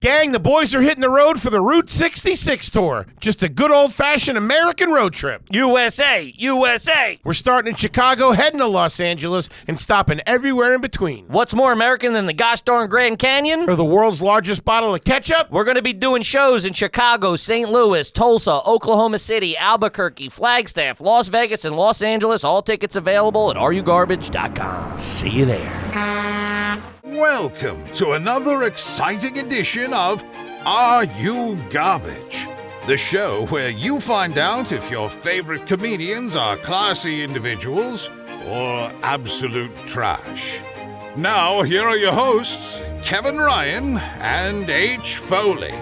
Gang, the boys are hitting the road for the Route 66 tour. Just a good old-fashioned American road trip. USA, USA. We're starting in Chicago, heading to Los Angeles, and stopping everywhere in between. What's more American than the gosh darn Grand Canyon? Or the world's largest bottle of ketchup? We're going to be doing shows in Chicago, St. Louis, Tulsa, Oklahoma City, Albuquerque, Flagstaff, Las Vegas, and Los Angeles. All tickets available at areyouGarbage.com. See you there. Welcome to another exciting edition of Are You Garbage? The show where you find out if your favorite comedians are classy individuals or absolute trash. Now, here are your hosts, Kevin Ryan and H. Foley.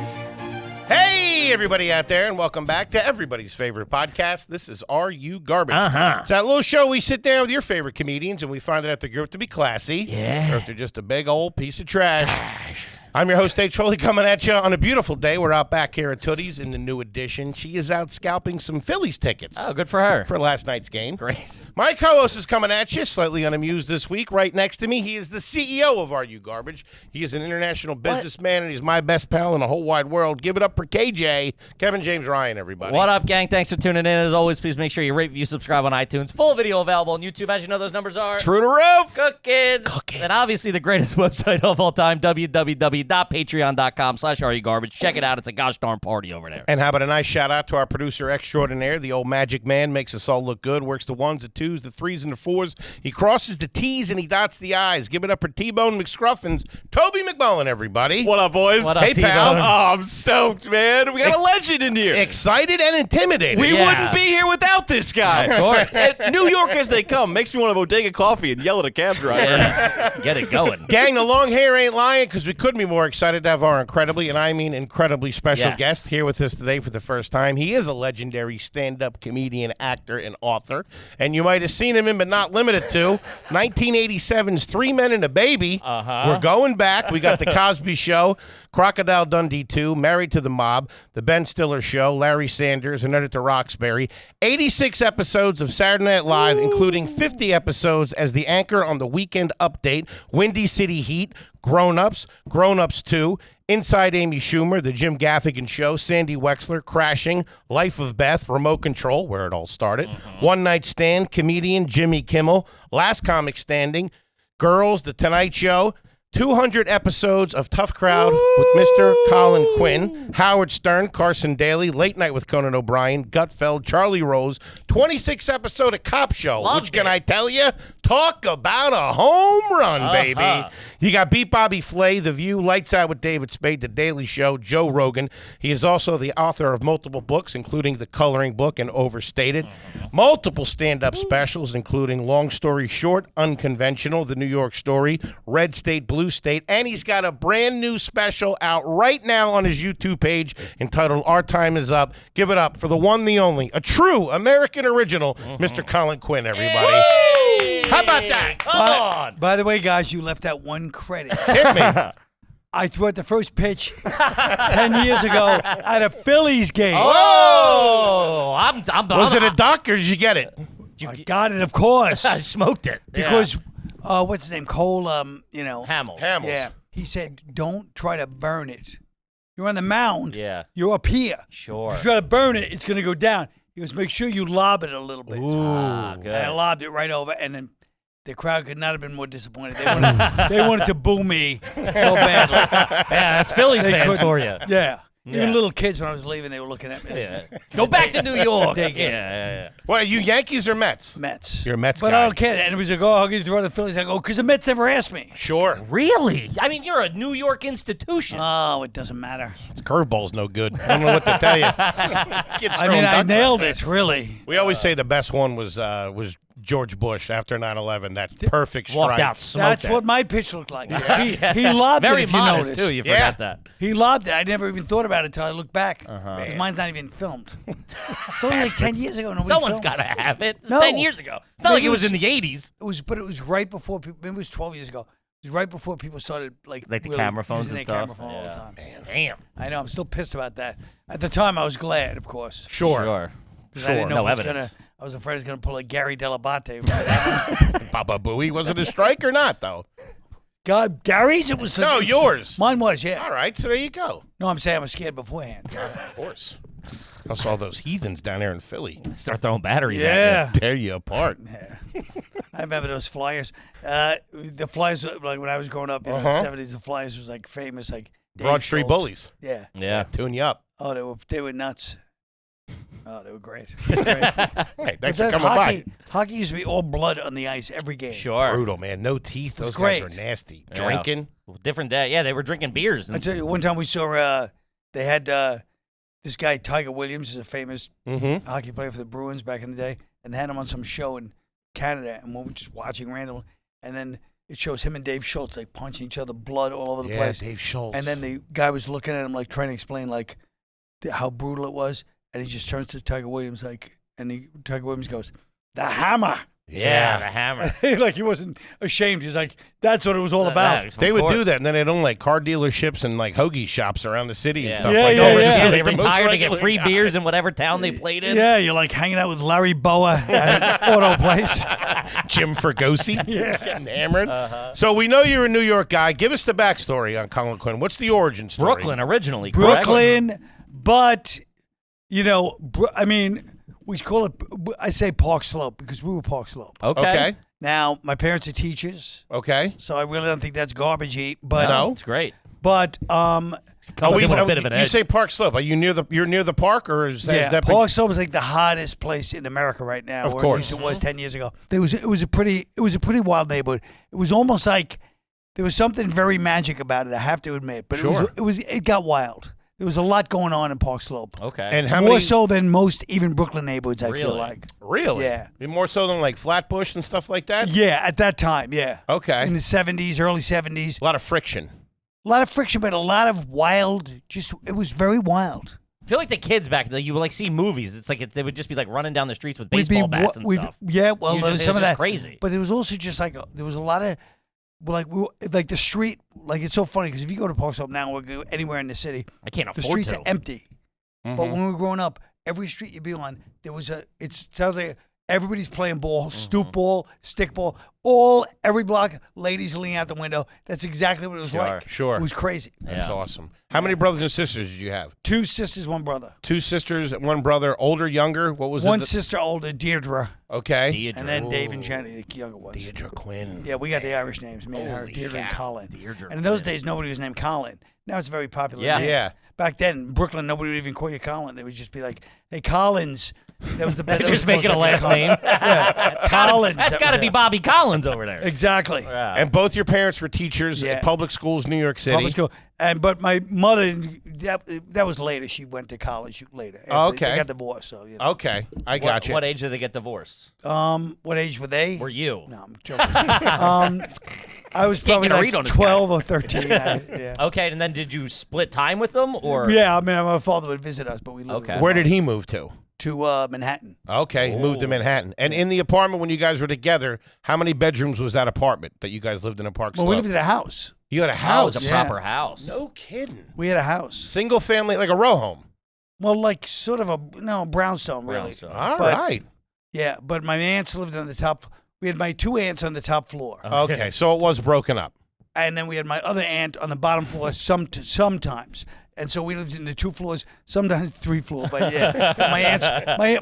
Hey, everybody out there, and welcome back to everybody's favorite podcast. This is Are You Garbage? It's that little show we sit down with your favorite comedians, and we find out if they're good to be classy, or if they're just a big old piece of trash. I'm your host, H. Foley, coming at you on a beautiful day. We're out back here at Tootie's in the new edition. She is out scalping some Phillies tickets. Oh, good for her. For last night's game. Great. My co-host is coming at you, slightly unamused this week. Right next to me, he is the CEO of Are You Garbage? He is an international businessman, and he's my best pal in the whole wide world. Give it up for KJ, Kevin James Ryan, everybody. What up, gang? Thanks for tuning in. As always, please make sure you rate, review, subscribe on iTunes. Full video available on YouTube. As you know, those numbers are... True to roof. Cooking. And obviously the greatest website of all time, www.patreon.com/areyougarbage. Check it out. It's a gosh darn party over there. And how about a nice shout out to our producer extraordinaire, the old magic man, makes us all look good, works the ones, the twos, the threes, and the fours. He crosses the T's and he dots the I's. Give it up for T-Bone McScruffins, Toby McMullen, everybody. What up, boys? What up, Hey, pal. T-Bone? Oh, I'm stoked, man. We got a legend in here. Excited and intimidated. We wouldn't be here without this guy. Of course. New York as they come. Makes me want a bodega coffee and yell at a cab driver. Yeah. Get it going. Gang, the long hair ain't lying because we couldn't be more excited to have our incredibly, and I mean incredibly special guest here with us today for the first time. He is a legendary stand-up comedian, actor, and author, and you might have seen him in, but not limited to, 1987's Three Men and a Baby. We're going back. We got The Cosby Show, Crocodile Dundee 2, Married to the Mob, The Ben Stiller Show, Larry Sanders, and Editor Roxbury. 86 episodes of Saturday Night Live, including 50 episodes as the anchor on The Weekend Update, Windy City Heat, Grown Ups, Grown Ups 2, Inside Amy Schumer, The Jim Gaffigan Show, Sandy Wexler, Crashing, Life of Beth, Remote Control, where it all started, One Night Stand, Comedian, Jimmy Kimmel, Last Comic Standing, Girls, The Tonight Show, 200 episodes of Tough Crowd with Mr. Colin Quinn, Howard Stern, Carson Daly, Late Night with Conan O'Brien, Gutfeld, Charlie Rose, 26 episode of Cop Show, which can I tell you, talk about a home run, baby. You got Beat Bobby Flay, The View, Lights Out with David Spade, The Daily Show, Joe Rogan. He is also the author of multiple books, including The Coloring Book and Overstated. Multiple stand-up specials, including Long Story Short, Unconventional, The New York Story, Red State, Blue State, and he's got a brand new special out right now on his YouTube page entitled Our Time Is Up. Give it up for the one, the only, a true American original, Mr. Colin Quinn, everybody. How about that? Come on. By the way, guys, you left out one credit. Hit me. I threw out the first pitch 10 years ago at a Phillies game. Oh, I'm Was it a duck or did you get it? I got it, of course. I smoked it. Because, what's his name? Cole, Hamels. Yeah. He said, don't try to burn it. You're on the mound. Yeah. You're up here. Sure. If you try to burn it, it's going to go down. He goes, make sure you lob it a little bit. Good. And I lobbed it right over, and then the crowd could not have been more disappointed. They wanted to boo me so badly. Yeah, that's Phillies They fans couldn't. for you. Yeah. Yeah. Even little kids, when I was leaving, they were looking at me. Yeah. Go back to New York. Dig in. Yeah. What, are you Yankees or Mets? Mets. You're a Mets But guy. I don't care. And it was like, oh, how can you throw the Phillies? I go, because the Mets never asked me. Sure. Really? I mean, you're a New York institution. Oh, it doesn't matter. Curveball's no good. I don't know what to tell you. I mean, I nailed it, really. We always say the best one was George Bush after 9/11. That perfect strike. Walked out, smoked That's what my pitch looked like. He lobbed Very it, if you modest, notice. too. You forgot that. He lobbed it. I never even thought about it until I looked back. 'Cause mine's not even filmed. It's only like 10 years ago. Nobody Someone's filmed. got to have it. It's No. 10 years ago. It's not like it was in the 80s. But it was right before people. Maybe it was 12 years ago. It was right before people started Like the really camera phones using and their stuff. camera phone all the time. Damn. I know. I'm still pissed about that. At the time, I was glad, of course. Sure. Because I didn't know No if it was evidence. I was afraid it was going to pull a Gary Delabate. Baba Booey. Was it a strike or not, though? God, Gary's? It was No, yours. Mine was, yeah. All right, so there you go. No, I'm saying I was scared beforehand. Of course. I saw all those heathens down there in Philly. Start throwing batteries at Yeah. Tear you apart. I remember those flyers. The flyers, like when I was growing up in the 70s, the flyers was like famous, like Dave Broad Street Schultz. Bullies. Yeah. you. Yeah. Tune you up. Oh, they were nuts. Oh, they were great. They were great. Hey, thanks But for coming by. hockey used to be all blood on the ice every game. Sure. Brutal, man. No teeth. Those great. guys are nasty. Yeah. Drinking. Different day. Yeah, they were drinking beers. I And tell you, one time we saw they had this guy Tiger Williams, is a famous Mm-hmm. hockey player for the Bruins back in the day, and they had him on some show in Canada, and we were just watching random, and then it shows him and Dave Schultz like punching each other, blood all over the Yeah, place. Dave Schultz. And then the guy was looking at him like trying to explain like how brutal it was, and he just turns to Tiger Williams Tiger Williams goes, "The hammer." yeah, the hammer. Like he wasn't ashamed. He's like, "That's what it was all about." Of they would do course. that, and then they'd own like car dealerships and like hoagie shops around the city and Yeah. stuff Yeah, like yeah, that. yeah. Just Yeah, like they the most retired to get regular free guy. beers in whatever town they played in. Yeah, you're like hanging out with Larry Boa at an auto place. Jim Fergosi. Yeah. Getting hammered. So we know you're a New York guy. Give us the backstory on Colin Quinn. What's the origin story? Brooklyn originally. correct? Brooklyn, but I mean, we call it. I say Park Slope because we were Park Slope. Okay. Okay. Now my parents are teachers, Okay. so I really don't think that's garbage heap. But No. It's great. but Comes in with a bit of an you edge. say Park Slope. Are you near the park, or is that Park Slope is like the hottest place in America right now. Of or course. at least it was 10 years ago. It was a pretty wild neighborhood. It was almost like there was something very magic about it. I have to admit, but Sure. it got wild. There was a lot going on in Park Slope. Okay. And how More many? so than most even Brooklyn neighborhoods, I feel Really? like. Really? Yeah. More so than like Flatbush and stuff like that. Yeah, at that time, yeah. Okay. In the 70s, early 70s. A lot of friction. A lot of friction, but a lot of wild, it was very wild. I feel like the kids back then, you would like see movies. It's like they would just be like running down the streets with baseball bats and stuff. Yeah, well, You there just- was some it's of just that. crazy. But it was also just like, there was a lot of, like the street, like it's so funny because if you go to Park Slope now or go anywhere in the city, I can't the afford streets to. are empty. Mm-hmm. But when we were growing up, every street you'd be on, it sounds like everybody's playing ball, stoop ball, stick ball, every block, ladies leaning out the window. That's exactly what it was like. Sure. It was crazy. That's Yeah. awesome. How many brothers and sisters did you have? 2 sisters, 1 brother. 2 sisters, 1 brother. Older, younger. What was One it? sister older, Deirdre, Okay. Deidre. and then Dave and Jenny, the younger ones. Deirdre Quinn. Yeah, we got the Irish names, me and her, Holy Deirdre and cow. Colin. Deirdre And in those Quinn. days, nobody was named Colin. Now it's a very popular Yeah. name. Yeah. Back then, in Brooklyn, nobody would even call you Colin. They would just be like, "Hey, Collins." That was the best. Just make it a last name. Collins. That's that got to was be it. Bobby Collins over there. Exactly. Yeah. And both your parents were teachers Yeah. at public schools, New York City. Public school. But my mother, that was later. She went to college later. Oh, After okay. They got divorced, so you know. Okay, I got you. What age did they get divorced? What age were they? Were you? No, I'm joking. I was Can't probably get a like read on this 12 or 13. Yeah. Okay, and then did you split time with them, or? Yeah, I mean, my father would visit us, but we lived Okay. Where did he move to? to Manhattan. Okay, he moved to Manhattan. And in the apartment when you guys were together, how many bedrooms was that apartment that you guys lived in Park Well, Slope? we lived in a house. You had a House, house? a Yeah. proper house. No kidding. We had a house. Single family, like a row home. Well, like sort of a brownstone, really. Brownstone. All But- right. Yeah, but my aunts lived on the top. We had my 2 aunts on the top floor, Okay, so it was broken up. and then we had my other aunt on the bottom floor. Sometimes, and so we lived in the 2 floors, sometimes 3 floors. But yeah,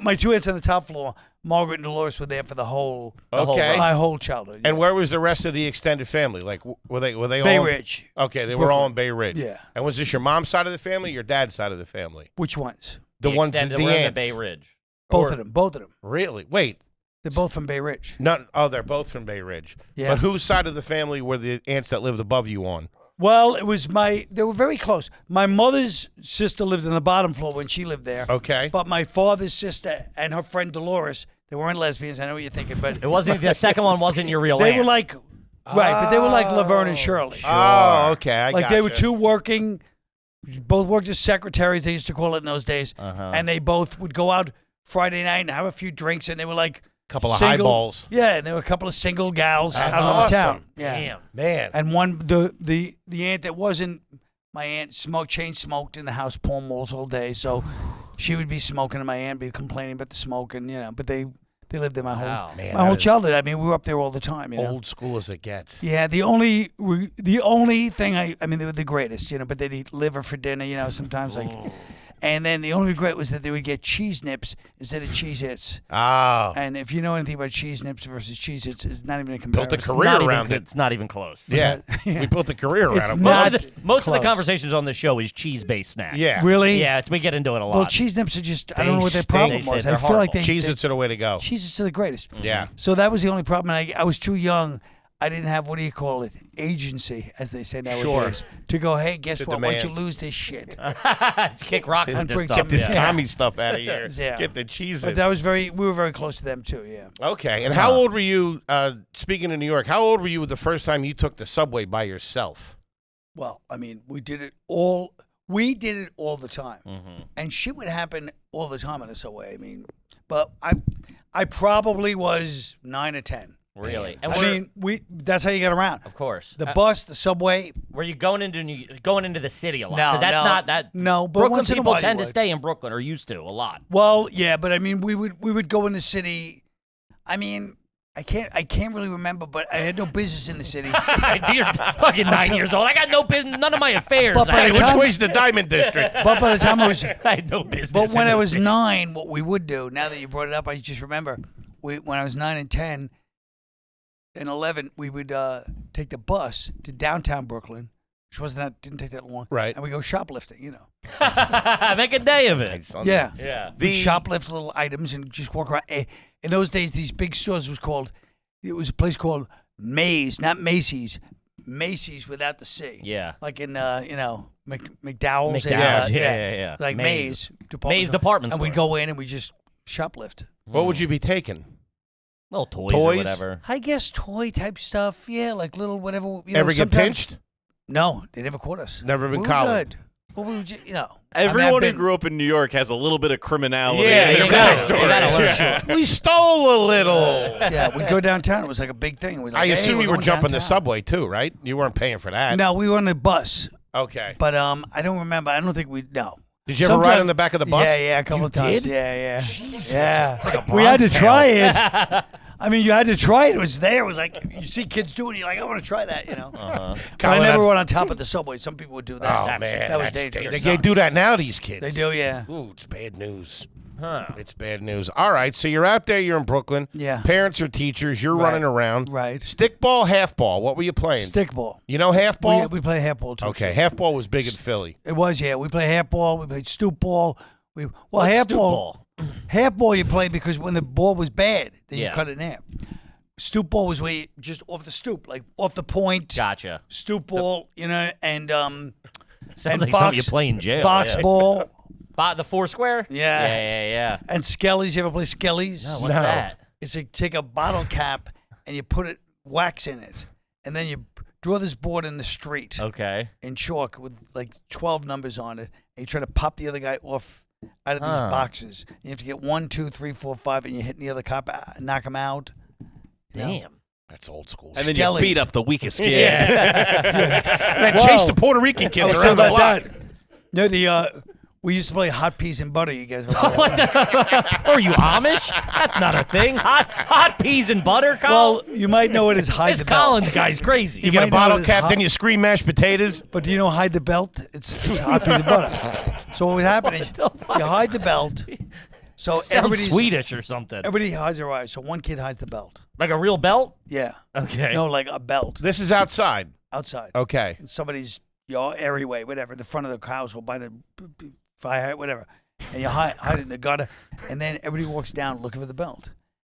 my 2 aunts on the top floor, Margaret and Dolores, were there for the whole Okay. my whole childhood. And yeah. where was the rest of the extended family? Like, were they Bay all? Ridge. Okay, they were all in Bay Ridge. Yeah. And was this your mom's side of the family, or your dad's side of the family? Which ones? The ones, extended the were in the aunts. Bay Ridge. Both Or- of them. Both of them. Really? Wait. They're both from Bay Ridge. No. Oh, they're both from Bay Ridge. Yeah. But whose side of the family were the aunts that lived above you on? Well, it was they were very close. My mother's sister lived on the bottom floor when she lived there. Okay. But my father's sister and her friend Dolores, they weren't lesbians. I know what you're thinking, but It wasn't the second one. Wasn't your real they aunt. were like, right, but they were like Laverne and Shirley. Oh, okay. I Like they were gotcha. two working, both worked as secretaries. They used to call it in those days, Uh-huh. and they both would go out Friday night and have a few drinks, and they were like Couple of single- highballs. Yeah, and there were a couple of single gals That's out on the awesome. town. Yeah. Damn. Man. And one the aunt that wasn't my aunt chain smoked in the house Pall Malls all day, so she would be smoking and my aunt would be complaining about the smoke, and but they They lived there my Wow. whole Man, my whole that is childhood. I mean, we were up there all the time. You know? old school as it gets. Yeah, the only thing I mean, they were the greatest, you know, but they'd eat liver for dinner, you know, sometimes like. And then the only regret was that they would get cheese nips instead of Cheez-Its. Oh. And if you know anything about cheese nips versus Cheez-Its, it's not even a Built comparison. a career around it. It's not even close. Yeah. Yeah. We built a career It's around it. not- Most of the close. conversations on the show is cheese-based snacks. Yeah. Really? Yeah, we get into it a lot. Well, cheese nips are just, I don't They know what their stink. problem was. They're I feel like horrible. Cheez-Its are the way to go. Cheez-Its are the greatest. Yeah. So that was the only problem. I was too young. I didn't have, what do you call it, agency, as they say nowadays, to go, hey, guess To what? Why don't demand. you lose this shit? Let's kick rocks with this bring stuff. Get this Yeah. commie stuff out of here. Yeah. Get the cheese But in. that was we were very close to them, too, yeah. Okay. And how old were you, speaking of New York, how old were you the first time you took the subway by yourself? Well, I mean, we did it all the time. Mm-hmm. And shit would happen all the time on the subway. I mean, but I probably was 9 or 10. Really? And I mean, that's how you get around. of course. The bus, the subway. Were you going into the city a lot? No, Because that's no. not that. No, but Brooklyn once in a people while you tend to would. stay in Brooklyn, or used to a lot. Well, yeah, but I mean, we would go in the city. I mean, I can't really remember, but I had no business in the city. You're fucking 9 years old. I got no business, none of my affairs. But by Hey, the which time- way's the Diamond District? But by the time I was, I had no business. but when in I the was city. 9, what we would do. Now that you brought it up, I just remember when I was 9 and 10 and 11, we would take the bus to downtown Brooklyn, which didn't take that long. Right. And we go shoplifting, you know. Make a day of it. Yeah. Yeah. We shoplift little items and just walk around. In those days, these big stores it was a place called Maze, not Macy's. Macy's without the C. Yeah. Like in, McDowell's. McDowell's, and, yeah. Like Maze. Maze department And store. we'd go in and we just shoplift. What would you be taking? Little toys or Toys? whatever. I guess toy type stuff. Yeah, like little whatever. You know, Ever get sometimes- pinched? No, they never caught us. Never been we were collared? good. Well, we were just, you know. Everyone I've who grew up in New York has a little bit of criminality Yeah, in you their gotta- backstory. you gotta learn. We stole a little. Yeah, we'd go downtown. It was like a big thing. We'd like, I hey, assume we're you were going jumping the downtown. subway too, right? You weren't paying for that. No, we were on the bus. Okay. But I don't remember. I don't think we. No. Did you ever ride Sometime- on the back of the bus? Yeah, a couple of times. did? Yeah. Jesus. Yeah. It's like a We had to Bronx try it. I mean, you had to try it. It was there. It was like you see kids do it. You're like, I want to try that. You know. Uh-huh. But I never went on top of the subway. Some people would do that. Oh, man. that was that's dangerous. They do that now, these kids. They do, yeah. Ooh, it's bad news. Huh. It's bad news. All right, so you're out there. You're in Brooklyn. Yeah. Parents are teachers. You're Right. running around. Right. Stickball, halfball. What were you playing? Stickball. You know halfball? We play halfball too. Okay, sure. halfball was big in Philly. It was, yeah. We play halfball. We played stoop ball. What's Halfball. stoop ball? Halfball you play because when the ball was bad, then Yeah. you cut it in half. Stoop ball was where you just off the stoop, like off the point. Gotcha. Stoop ball, you know, and Sounds and like box, something you play in jail. box yeah. ball. The four square? Yes. Yeah. And skellies. You ever play skellies? No, what's that? It's like take a bottle cap and you put wax in it, and then you draw this board in the street Okay. in chalk with like 12 numbers on it, and you try to pop the other guy off out of these Huh. boxes. You have to get 1, 2, 3, 4, 5, and you're hitting the other cop, knock him out. You know? Damn. That's old school. And then you Skellies. beat up the weakest kid. Man, Whoa. chase the Puerto Rican I kids was around talking the about block. that. No, we used to play hot peas and butter. You guys. Ever play What? that? Are you Amish? That's not a thing. Hot peas and butter, Well, Colin? you might know it as hide This the belt. Collins guy's crazy. You get a might know bottle this cap, hot- then you scream mashed potatoes. But do you know hide the belt? It's hot peas and butter. So what would happen is the fuck? you hide the belt. So Sounds everybody's Swedish or something. Everybody hides their eyes. So one kid hides the belt. Like a real belt? Yeah. Okay. No, like a belt This is outside. outside. Okay. In somebody's areaway, whatever, the front of the house or by the fire, whatever. And you hide it in the gutter. And then everybody walks down looking for the belt.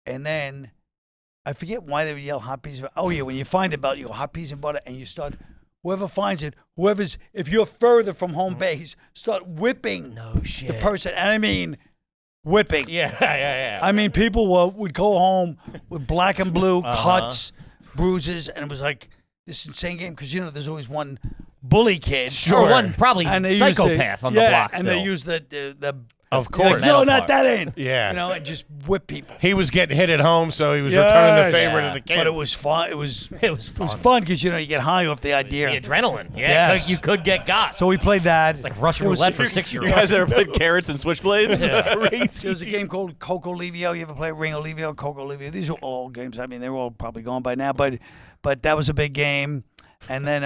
And then I forget why they would yell hot peas. Oh, yeah, when you find the belt, you go hot peas and butter, and you start, whoever finds it, if you're further from home base, start whipping No shit. the person. And I mean, whipping. Yeah. I mean, people would go home with black and blue cuts, bruises, and it was like this insane game because, you know, there's always one bully kid. Or one probably And they use psychopath the, on the block and still. they use the Of You're like, course. no, not that end. Yeah. You know, and just whip people. He was getting hit at home, so he was returning the favor to the kids. But it was fun. It was fun. fun because you get high off the idea. The adrenaline. Yeah, Yes. you could get got. So we played that. It's like Russian roulette for 6-year-olds. You guys ever played carrots and switchblades? There was a game called Coco Livio. You ever play Ringo Livio, Coco Livio? These are all old games. I mean, they're all probably gone by now, but that was a big game. And then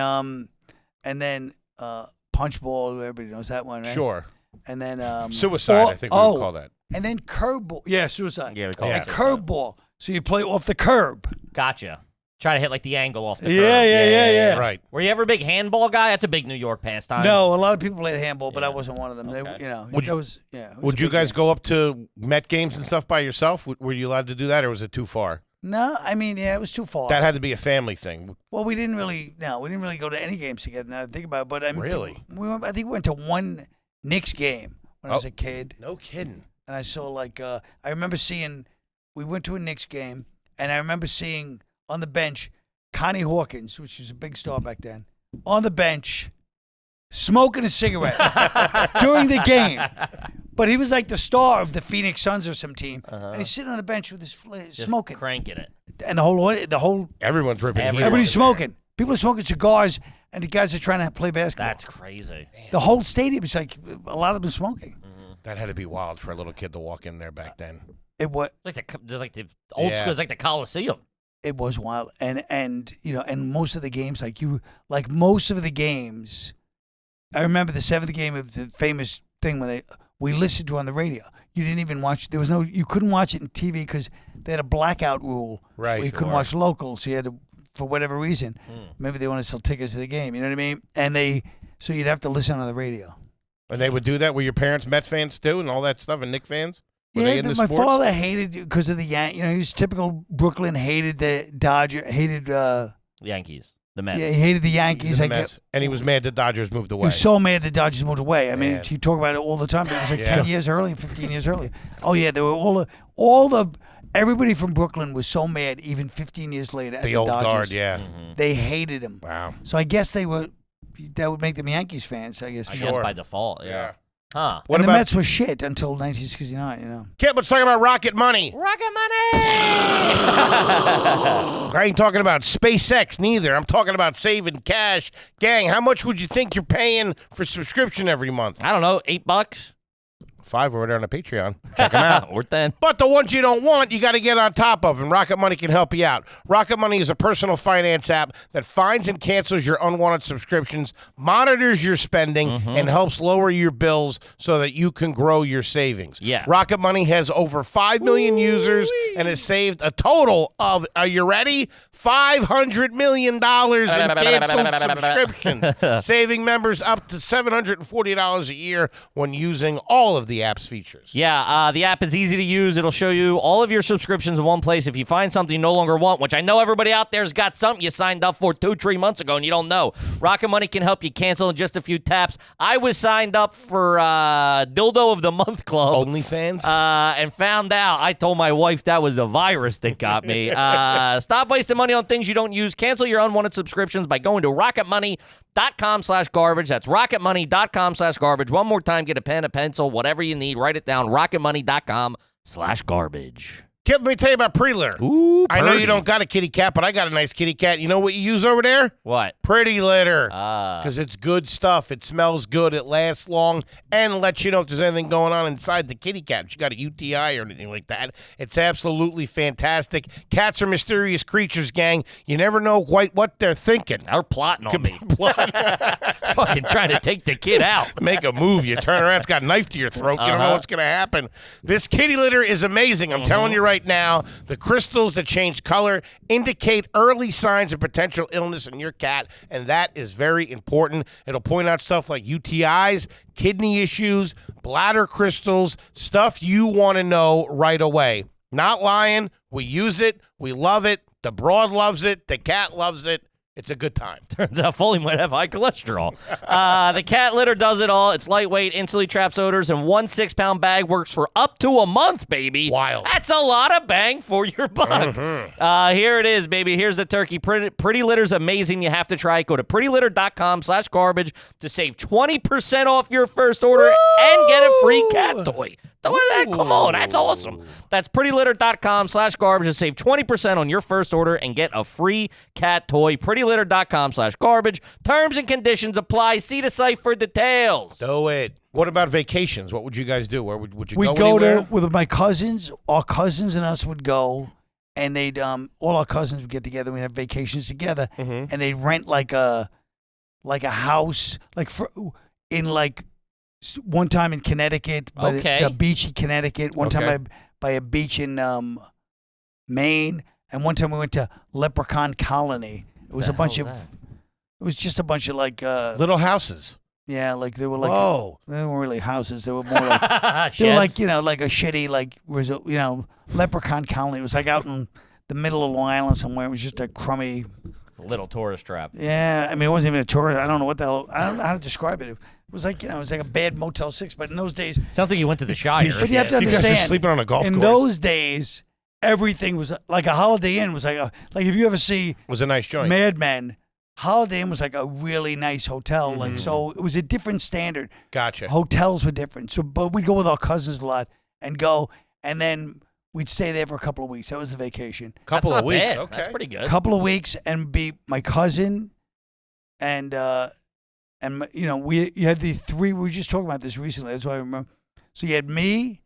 punchball. Everybody knows that one, right? Sure. And then Suicide, I think we would call that. And then curveball. Yeah, suicide. Yeah, we call and it curveball. So you play off the curb. Gotcha. Try to hit like the angle off the curb. Yeah. Right. Were you ever a big handball guy? That's a big New York pastime. No, a lot of people played handball, but Yeah. I wasn't one of them. Okay. They, Would that was yeah. it was Would a you big guys game. go up to Met games and stuff by yourself? Were you allowed to do that, or was it too far? No, I mean, yeah, it was too far. That had to be a family thing. Well, we didn't really go to any games together. Now that I think about it, but I mean, Really? I think we went to one Knicks game when I was a kid, No kidding. and I saw I remember seeing. We went to a Knicks game, and I remember seeing on the bench Connie Hawkins, which was a big star back then, on the bench, smoking a cigarette during the game. But he was like the star of the Phoenix Suns or some team, and he's sitting on the bench with his Just smoking, cranking it. and the whole Everyone's ripping. Everyone. heat everybody's off. smoking. People are smoking cigars, and the guys are trying to play basketball. That's crazy. The whole stadium is like a lot of them smoking. That had to be wild for a little kid to walk in there back then. It was It's like the old Yeah. school. It's like the Coliseum. it was wild, and most of the games most of the games, I remember the seventh game of the famous thing when we listened to on the radio. You didn't even watch. You couldn't watch it in TV because they had a blackout rule. Right, where you couldn't sure. watch local, so you had to, for whatever reason, maybe they wanted to sell tickets to the game. You know what I mean? And so you'd have to listen on the radio. And they would do that. Were your parents Mets fans too, and all that stuff, and Knicks fans? Were they into my sports? father hated because of the he was typical Brooklyn. Hated the Dodger. Hated Yankees. The Mets. yeah, he hated the He's Yankees. in the Mets. And he was mad the Dodgers moved He away. was so mad the Dodgers moved away. I mean, Man. you talk about it all the time. But it was like Yeah. 10 years early, 15 years early. Oh yeah, they were everybody from Brooklyn was so mad. Even 15 years later, at the the old Dodgers, guard, yeah. they hated him. Wow. So I guess that would make them Yankees fans. I guess. I Sure. guess by default. Yeah. Huh. What and about the Mets were shit until 1969. Kid, let's talk about Rocket Money. Rocket money. I ain't talking about SpaceX neither. I'm talking about saving cash. Gang, how much would you think you're paying for subscription every month? I don't know. $8. $5 over there on the Patreon. Check them out. Or 10. But the ones you don't want, you got to get on top of, and Rocket Money can help you out. Rocket Money is a personal finance app that finds and cancels your unwanted subscriptions, monitors your spending, and helps lower your bills so that you can grow your savings. Yeah. Rocket Money has over 5 million users and has saved a total of, are you ready? $500 million in canceled subscriptions, saving members up to $740 a year when using all of the app's features. Yeah, the app is easy to use. It'll show you all of your subscriptions in one place. If you find something you no longer want, which I know everybody out there's got something you signed up for 2-3 months ago and you don't know, Rocket Money can help you cancel in just a few taps. I was signed up for Dildo of the Month Club. OnlyFans? And found out, I told my wife that was a virus that got me. Stop wasting money on things you don't use. Cancel your unwanted subscriptions by going to rocketmoney.com/garbage. That's rocketmoney.com/garbage. One more time, get a pen, a pencil, whatever you need. Write it down, rocketmoney.com/garbage. Kid, let me tell you about Pre-Litter. Ooh, I know purdy. you don't got a kitty cat, but I got a nice kitty cat. You know what you use over there? What? Pretty Litter. Ah. Because it's good stuff. It smells good. It lasts long and lets you know if there's anything going on inside the kitty cat. If you got a UTI or anything like that, it's absolutely fantastic. Cats are mysterious creatures, gang. You never know quite what they're thinking. They're plotting on me. Fucking trying to take the kid out. Make a move. You turn around, it's got a knife to your throat. You don't know what's going to happen. This kitty litter is amazing. I'm telling you right now, the crystals that change color indicate early signs of potential illness in your cat, and that is very important. It'll point out stuff like UTIs, kidney issues, bladder crystals, stuff you want to know right away. Not lying. We use it. We love it. The broad loves it. The cat loves it. It's a good time. Turns out Foley might have high cholesterol. The cat litter does it all. It's lightweight, instantly traps odors, and 1 6-pound bag works for up to a month, baby. Wild. That's a lot of bang for your buck. Here it is, baby. Here's the turkey. Pretty Litter's amazing. You have to try it. Go to prettylitter.com/garbage to save 20% off your first order and get a free cat toy. Come on, that's awesome. That's prettylitter.com/garbage to save 20% on your first order and get a free cat toy. prettylitter.com/garbage. Terms and conditions apply. See the site for details. Do it. What about vacations? What would you guys do? Where would you We'd go go anywhere? with my cousins. Our cousins and us would go, and they'd all our cousins would get together. We'd have vacations together, and they'd rent like a house, one time in Connecticut, by Okay. the beach in Connecticut. One time by a beach in Maine, and one time we went to Leprechaun Colony. It was a bunch of. It was just a bunch of Little houses. yeah, like they were like Whoa. they weren't really houses. They were more like they were Sheds. like like a shitty Leprechaun Colony. It was like out in the middle of Long Island somewhere. It was just a crummy. Little tourist trap. Yeah, I mean, it wasn't even a tourist. I don't know what the hell. I don't know how to describe it. It was like it was like a bad Motel 6. But in those days, Sounds like you went to the Shire. but you have to You guys are understand, sleeping on a golf in course. those days, everything was like a Holiday Inn was like if you ever see It was a nice joint. Mad Men, Holiday Inn was like a really nice hotel. Like so, it was a different standard. Gotcha. Hotels were different. So, but we'd go with our cousins a lot and go, and then we'd stay there for a couple of weeks. That was the vacation. Couple That's of not weeks. bad. Okay. That's pretty good. A couple of weeks and be my cousin, and you had the three. We were just talking about this recently. That's why I remember. So you had me,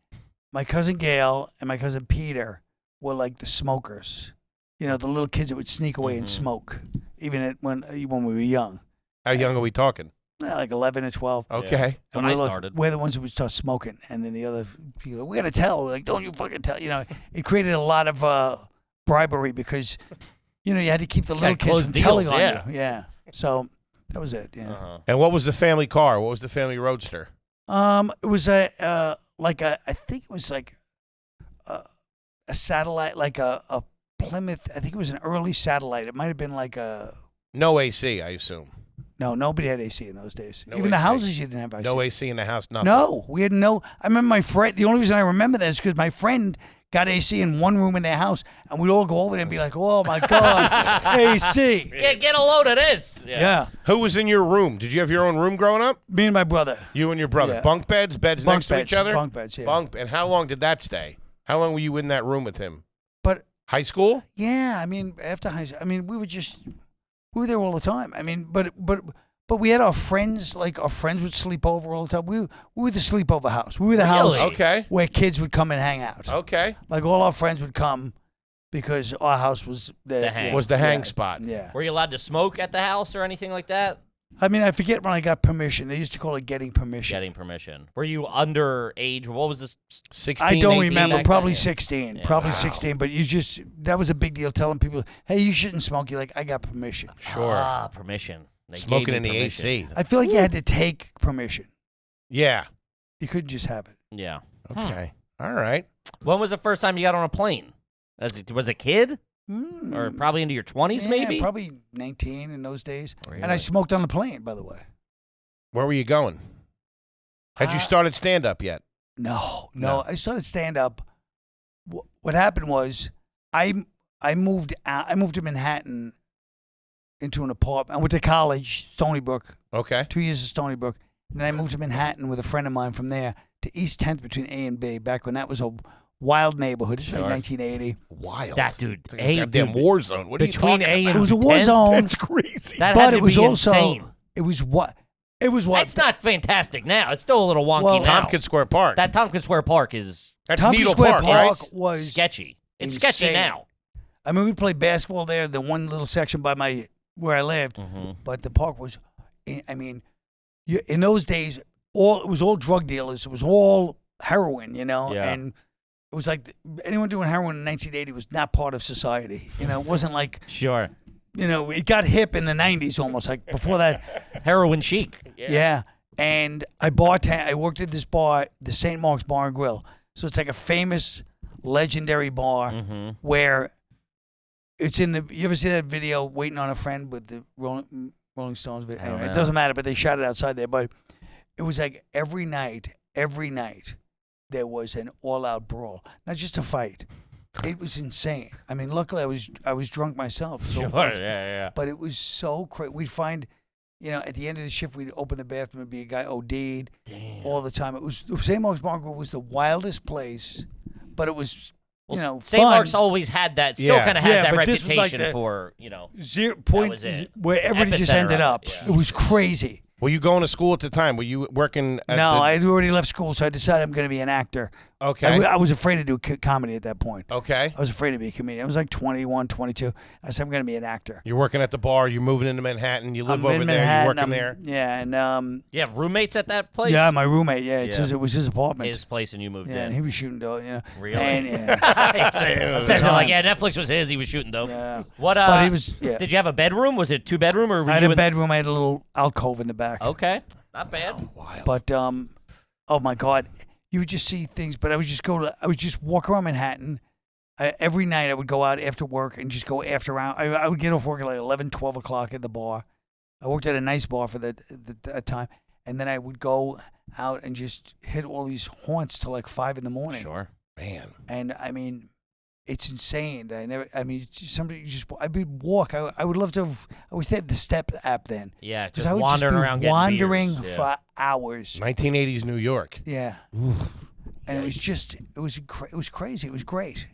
my cousin Gail, and my cousin Peter were like the smokers. The little kids that would sneak away and smoke, even when we were young. How young are we talking? Like 11 or 12. Okay. When I started. We're the ones who would start smoking, and then the other people, we got to tell. We're like, don't you fucking tell. It created a lot of bribery because, you had to keep the little kids close from telling deals, on yeah. you. Yeah. So that was it. Yeah. And what was the family car? What was the family roadster? It was I think it was like a satellite, like a Plymouth. I think it was an early satellite. It might have been like a. No AC, I assume. No, nobody had AC in those days. No Even the AC. houses you didn't have AC. No AC in the house, nothing. No, we had no. I remember my friend. The only reason I remember that is because my friend got AC in one room in their house, and we'd all go over there and be like, "Oh my god, AC!" Get a load of this. Yeah. Who was in your room? Did you have your own room growing up? Me and my brother. You and your brother. Yeah. Bunk beds, beds Bunk next to beds, each other? bunk beds, yeah. And how long did that stay? How long were you in that room with him? But High school? yeah, I mean, after high school, I mean, we were there all the time. I mean, but we had our friends. Like our friends would sleep over all the time. We were the sleepover house. We were the house Really? Okay. where kids would come and hang out. Okay. Like all our friends would come because our house was The hang. Was the hang yeah, spot. Yeah. Were you allowed to smoke at the house or anything like that? I mean, I forget when I got permission. They used to call it getting permission. Getting permission. Were you underage? What was this? 16, I don't 18? remember. back Probably then, yeah. 16. Yeah. Probably Wow. 16. But that was a big deal telling people, hey, you shouldn't smoke. You're like, I got permission. Sure. Ah, permission. They gave Smoking you in the permission. AC. I feel like you had to take permission. Yeah. You couldn't just have it. Yeah. Okay. All right. When was the first time you got on a plane? Was a kid? Or probably into your 20s, Yeah, maybe? probably 19 in those days. And I Really? smoked on the plane, by the way. Where were you going? Had you started stand up yet? No. No. I started stand up. What happened was I moved out. I moved to Manhattan into an apartment. I went to college, Stony Brook, Okay. 2 years of Stony Brook. And then I moved to Manhattan with a friend of mine from there to East 10th between A and B, back when that was a wild neighborhood. This was like 1980. Wild. That dude. It's like a goddamn dude, war zone. What are you between talking A about? and It was a war 10th? zone, That's crazy. That had but to it was be also insane. it was what It's not fantastic now. It's still a little wonky Well, now. Tompkins Square Park. That Tompkins Square Park is That's Tompkins Needle Square Park, Park right? was sketchy. It's sketchy insane. now. I mean, we played basketball there, the one little section by where I lived, but the park was. I mean, in those days, it was all drug dealers. It was all heroin, Yeah. and it was like anyone doing heroin in 1980 was not part of society. It wasn't like Sure. it got hip in the 90s almost. Like before that, Heroin chic. yeah. And I worked at this bar, the St. Mark's Bar and Grill. So it's like a famous, legendary bar where It's in the. You ever see that video, Waiting on a Friend, with the Rolling Stones? Anyway, it doesn't matter, but they shot it outside there. But it was like every night, there was an all-out brawl, not just a fight. It was insane. I mean, luckily I was drunk myself. So yeah. But it was so crazy. We'd find, at the end of the shift, we'd open the bathroom, it'd be a guy OD'd all the time. It was St. Mark's Market was the wildest place, but it was. St. fun. Mark's always had that, still kind of has that but this was reputation like for, 0 point where everybody just epicenter ended of up. it, yeah. It was crazy. Were you going to school at the time? Were you working at No, I had already left school, so I decided I'm going to be an actor. Okay. I was afraid to do comedy at that point. Okay. I was afraid to be a comedian. I was like 21, 22. I said, I'm going to be an actor. You're working at the bar. You're moving into Manhattan. You live I'm over in there. Manhattan, You're working there. Yeah, and You have roommates at that place? yeah, my roommate. Yeah, Yeah. it was his apartment. His place, and you moved Yeah, in. and he was shooting dope. Really? And, yeah. Says it like, Netflix was his. He was shooting dope. Yeah. What? But he was. Yeah. Did you have a bedroom? Was it 2-bedroom or? Were I had you a bedroom. I had a little alcove in the back. Okay, not bad. But oh my God, you would just see things. But I would just walk around Manhattan. Every night I would go out after work and just go after hours. I would get off work at like 11, 12 o'clock at the bar. I worked at a nice bar for that time, and then I would go out and just hit all these haunts till like 5 in the morning. Sure, man. And I mean, it's insane. I'd be walk. I would love to. I was at the Step app then. Yeah, Because just I would wandering just be around, getting wandering beers. for hours. 1980s New York. Yeah. And it was crazy. It was great.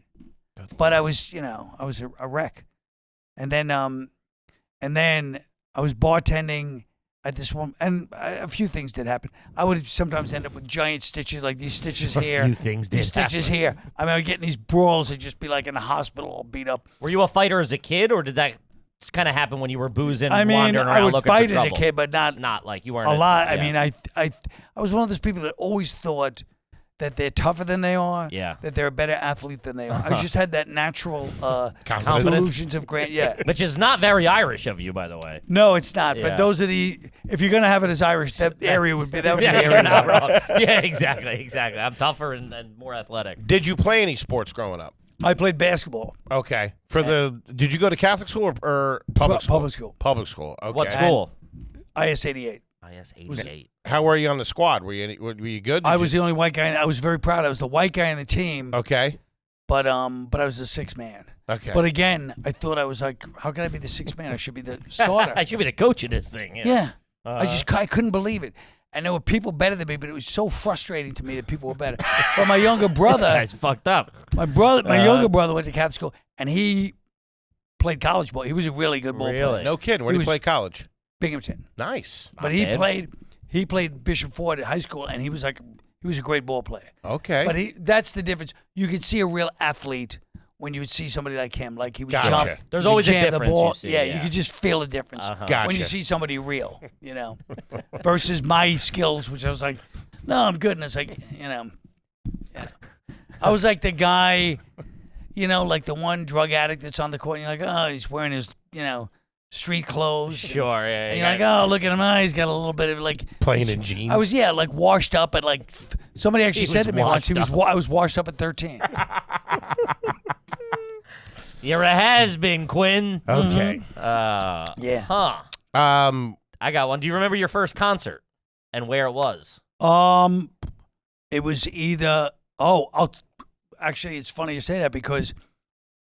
But I was, I was a wreck. And then I was bartending at this one, and a few things did happen. I would sometimes end up with giant stitches, like these stitches here. A few things did These stitches happen. here. I mean, I would get in these brawls and just be like in the hospital all beat up. Were you a fighter as a kid, or did that kind of happen when you were boozing, I mean, wandering around I would looking fight for as a trouble? kid, but Not like you weren't a lot. Yeah. I mean, I was one of those people that always thought that they're tougher than they are. Yeah. That they're a better athlete than they are. I just had that natural Confidence. delusions of grand. Yeah. Which is not very Irish of you, by the way. No, it's not. Yeah. But those are if you're gonna have it as Irish, that area would be the Yeah, area. you're not wrong. Yeah, exactly. I'm tougher and more athletic. Did you play any sports growing up? I played basketball. Okay. Did you go to Catholic school or public school? Public school. Public school. Okay. What school? IS 88. IS 88. How were you on the squad? Were you good? I was the only white guy. I was very proud. I was the white guy on the team. Okay. But I was the sixth man. Okay. But again, I thought I was like, how can I be the sixth man? I should be the starter. I should be the coach of this thing. Yeah. I couldn't believe it. And there were people better than me, but it was so frustrating to me that people were better. But my younger brother, This guy's fucked up. my younger brother went to Catholic school, and he played college ball. He was a really good ball Really? player. No kidding. Where He did you was- play college? Binghamton. Nice. But he played Bishop Ford at high school, and he was a great ball player. Okay. But that's the difference. You could see a real athlete when you would see somebody like him. Like he would Gotcha. jump. There's he could always a jam the difference, ball. you see, yeah, yeah. you could just feel the difference Gotcha. when you see somebody real, versus my skills, which I was like, no, I'm good. And it's like, yeah. I was like the guy, like the one drug addict that's on the court, and you're like, oh, he's wearing his, street clothes. Sure, yeah. And yeah. you're like, oh, look at him. Oh, he's got a little bit of like Playing in jeans. I was like washed up at like somebody actually He said was to me once washed I was washed up at 13. You're a has-been, Quinn. Okay. Yeah. Huh. I got one. Do you remember your first concert and where it was? It was either actually it's funny you say that because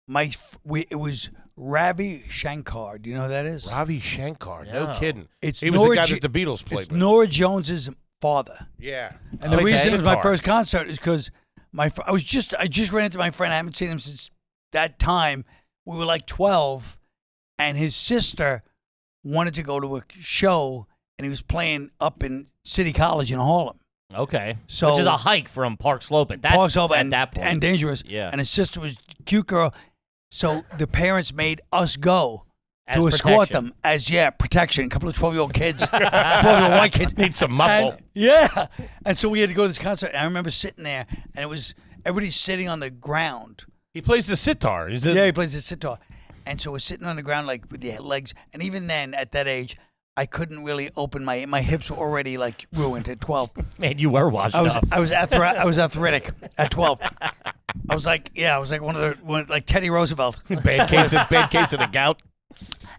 it was Ravi Shankar. Do you know who that is? Ravi Shankar. No Yeah. kidding. It's He was Nora the guy Jo- that the Beatles played It's with. Nora Jones's father. Yeah. And the Okay. reason it was my Sitar. first concert is because I just ran into my friend. I haven't seen him since that time. We were like 12, and his sister wanted to go to a show, and he was playing up in City College in Harlem. Okay. So- Which is a hike from Park Slope at that, Park Slope at and, that point. and dangerous. Yeah. And his sister was a cute girl. So the parents made us go As to escort protection. them as, protection. A couple of 12-year-old kids, 12-year-old white kids. Need some muscle. And, yeah. And so we had to go to this concert. And I remember sitting there, and it was everybody's sitting on the ground. He plays the sitar. Is it? Yeah, he plays the sitar. And so we're sitting on the ground like with the legs. And even then, at that age, I couldn't really open my hips were already like ruined at 12. Man, you were washed I was up. I was arthritic at 12. I was like like Teddy Roosevelt. Bad case of the gout.